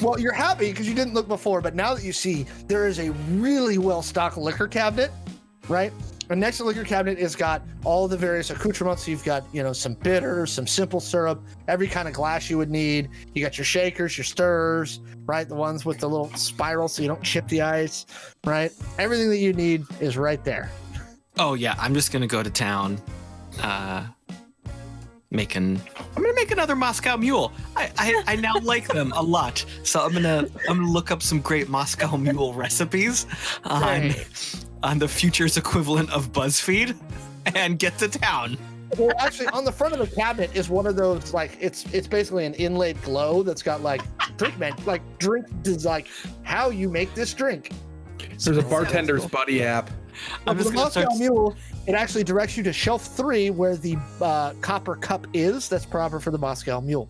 Well, you're happy because you didn't look before, but now that you see, there is a really well-stocked liquor cabinet, right? And next to the liquor cabinet is got all the various accoutrements. So you've got, some bitters, some simple syrup, every kind of glass you would need. You got your shakers, your stirrers, right? The ones with the little spiral so you don't chip the ice, right? Everything that you need is right there. Oh yeah, I'm just gonna go to town. I'm gonna make another Moscow Mule. I now like them a lot, so I'm gonna look up some great Moscow Mule recipes on the future's equivalent of BuzzFeed and get to town. Well, actually, on the front of the cabinet is one of those, like, it's basically an inlaid glow that's got like drink is like how you make this drink. There's a bartender's buddy app. The Moscow Mule, it actually directs you to shelf 3 where the copper cup is. That's proper for the Moscow Mule.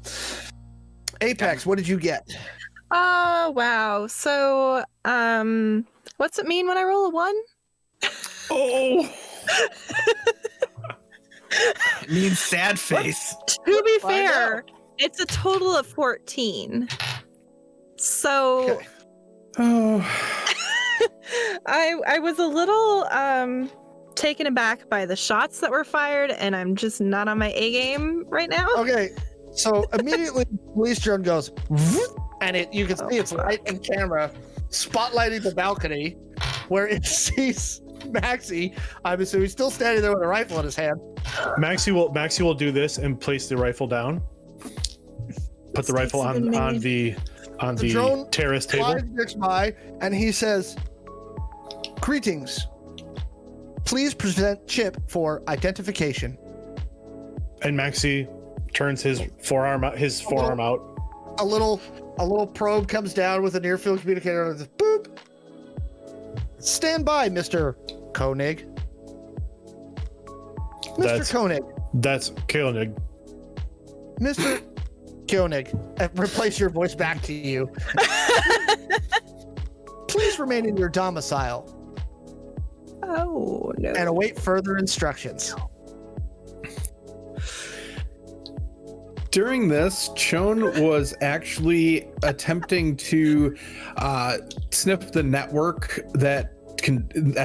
Apex, what did you get? Oh, wow. So, what's it mean when I roll a 1? Oh! It means sad face. To be fair, it's a total of 14. So, Okay. Oh. I was a little taken aback by the shots that were fired, and I'm just not on my A game right now. Okay, so immediately the police drone goes, and you can see its light and camera spotlighting the balcony where it sees Maxi. I'm assuming he's still standing there with a rifle in his hand. Maxi will do this and place the rifle down. Put the rifle on the drone terrace table. flies next by, and he says, "Greetings. Please present chip for identification." And Maxi turns his forearm out. A little probe comes down with a near field communicator and says, "Boop. Stand by, Mr. Koenig." Mr. Koenig. That's Koenig. Mr. Koenig, replace your voice back to you. Please remain in your domicile Oh, no. and await further instructions. During this, Shawn was actually attempting to sniff the network that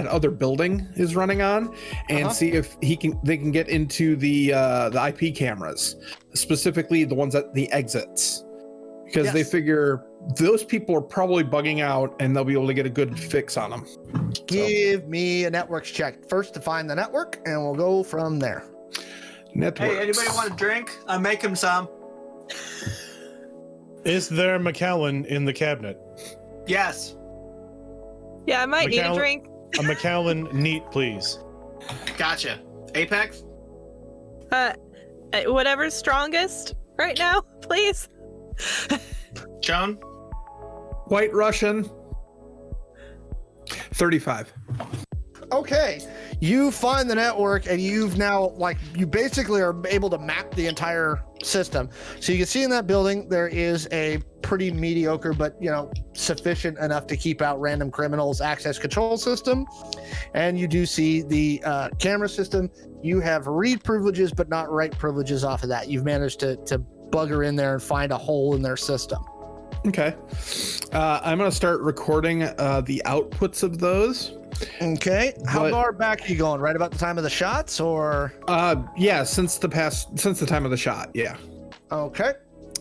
other building is running on, and see if they can get into the IP cameras, specifically the ones at the exits, because they figure those people are probably bugging out, and they'll be able to get a good fix on them. Give me a networks check first to find the network, and we'll go from there. Networks. Hey, anybody want a drink? I'm making some. Is there McAllen in the cabinet? Yes. Yeah, I might need a McAllen- drink. A Macallan neat, please. Gotcha. Apex? Whatever's strongest right now, please. Shawn? White Russian. 35. Okay, you find the network and you've now, like, you basically are able to map the entire system. So you can see in that building there is a pretty mediocre but, you know, sufficient enough to keep out random criminals access control system. And you do see the camera system. You have read privileges but not write privileges off of that. You've managed to bugger in there and find a hole in their system. Okay. I'm going to start recording the outputs of those. Okay, how But- far back are you going? Right about the time of the shots, or? Yeah, since the time of the shot. Yeah. Okay.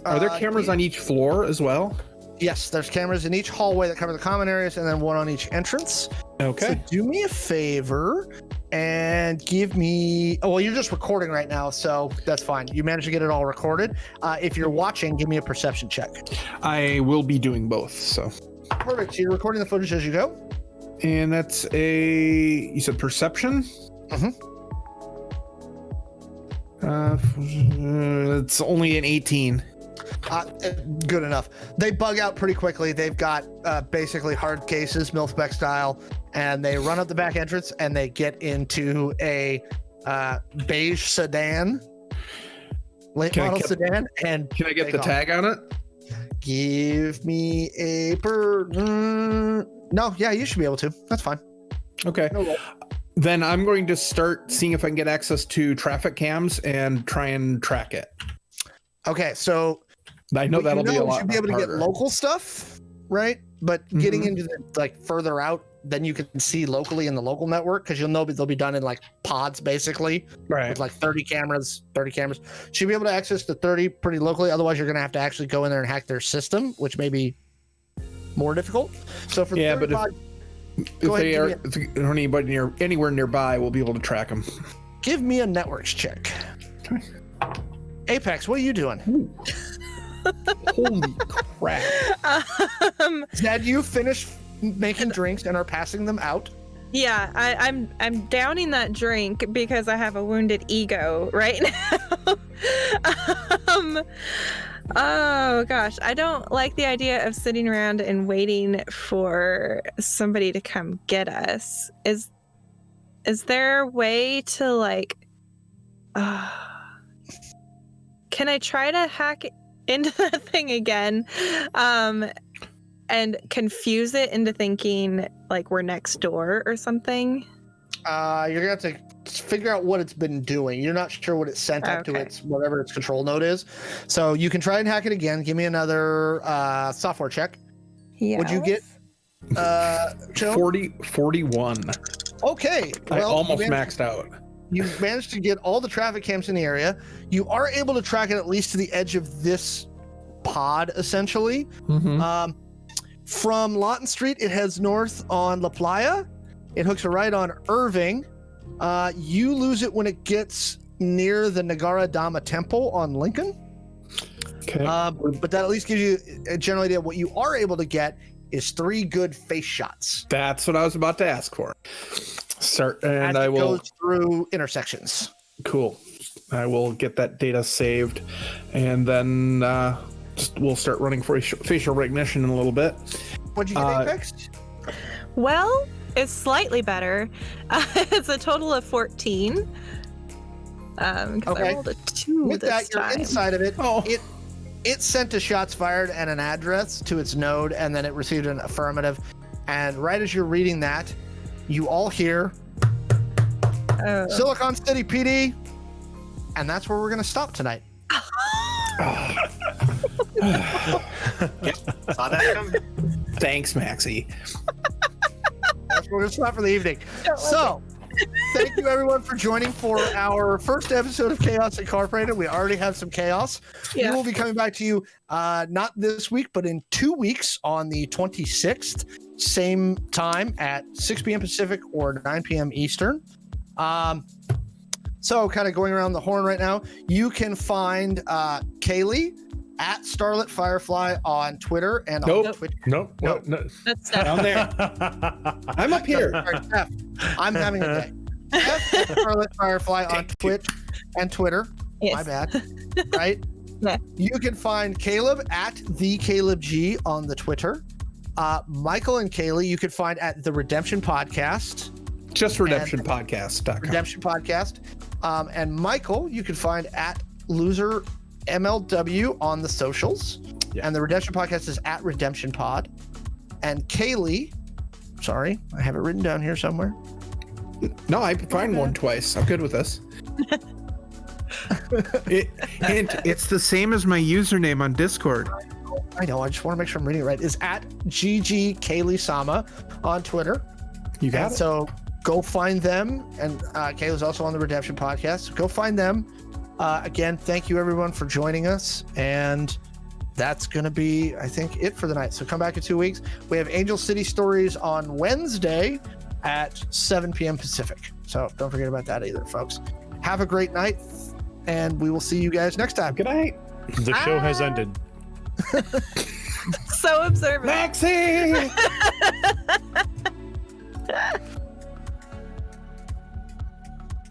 Are there cameras on each floor as well? Yes, there's cameras in each hallway that cover the common areas, and then one on each entrance. Okay. So do me a favor and give me. Oh, well, you're just recording right now, so that's fine. You managed to get it all recorded. If you're watching, give me a perception check. I will be doing both. So. Perfect. So you're recording the footage as you go. And that's you said perception? It's only an 18. Good enough. They bug out pretty quickly. They've got basically hard cases, Milfbeck style, and they run up the back entrance and they get into a beige sedan, late model sedan. And Can I get take the off. tag on it? Give me a No, yeah, you should be able to. That's fine. Okay. No roll. Then I'm going to start seeing if I can get access to traffic cams and try and track it. Okay, so I know that'll be a you lot should be able to get harder. local stuff, right? But getting Mhm. into the like further out, then you can see locally in the local network because you'll know they'll be done in like pods basically Right. with like 30 cameras. Should be able to access the 30 pretty locally. Otherwise, you're gonna have to actually go in there and hack their system, which may be more difficult. So for Yeah, the but 35, if go they ahead, are if anybody anywhere nearby, we'll be able to track them. give me a networks check. Apex, what are you doing? Holy crap. Zed, you finished making drinks and are passing them out. Yeah, I'm downing that drink because I have a wounded ego right now. Oh gosh, I don't like the idea of sitting around and waiting for somebody to come get us. Is there a way to like can I try to hack into that thing again? And confuse it into thinking like we're next door or something? You're gonna have to figure out what it's been doing. You're not sure what it sent up to Okay. its whatever its control node is. So you can try and hack it again. Give me another software check. Yeah. What'd you get? Joe? 41. Okay. I Well, almost you managed, maxed out. you managed to get all the traffic cams in the area. You are able to track it at least to the edge of this pod, essentially. Mm-hmm. From Lawton Street, it heads north on La Playa. It hooks a right on Irving. You lose it when it gets near the Nagara Dama Temple on Lincoln. Okay. But that at least gives you a general idea. What you are able to get is 3 good face shots. That's what I was about to ask for. Start, As and it I will. goes through intersections. Cool. I will get that data saved, and then we'll start running facial recognition in a little bit. What'd you get, Apex? Well, it's slightly better. It's a total of 14. Because Okay. I rolled a 2 With this that, you're time. inside of it. Oh. It sent a shots fired and an address to its node, and then it received an affirmative. And right as you're reading that, you all hear Oh. Silicon City PD, and that's where we're going to stop tonight. Saw that coming. Thanks, Maxi. That's where we're going to stop for the evening. So, thank you everyone for joining for our first episode of Chaos Incorporated. We already have some chaos. Yeah. We will be coming back to you not this week, but in 2 weeks on the 26th, same time at 6 p.m. Pacific or 9 p.m. Eastern. So kind of going around the horn right now, you can find Kaylee at Starlit Firefly on Twitter and Nope. on Twitch. Nope. What? No. That's Down there. I'm up here. Sorry, F. I'm having a day. F at Starlit Firefly on Twitch and Twitter. yes. My bad. Right? Yeah. You can find Caleb at the Caleb G on the Twitter. Michael and Kaylee, you can find at the Redemption Podcast. Just redemptionpodcast.com. Redemption Podcast. And Michael, you can find at Loser MLW on the socials. Yeah. And the Redemption Podcast is at Redemption Pod. And Kaylee, sorry, I have it written down here somewhere. No, I find one twice. I'm good with this. And it's the same as my username on Discord. I know, I just want to make sure I'm reading it right. Is at GG Kaylee Sama on Twitter. You got And it. so go find them. And Kayla's also on the Redemption Podcast. Go find them. Again, thank you everyone for joining us. And that's going to be, I think, it for the night. So come back in 2 weeks. We have Angel City Stories on Wednesday at 7 p.m. Pacific. So don't forget about that either, folks. Have a great night. And we will see you guys next time. Good night. The show has ended. So observant. Maxi!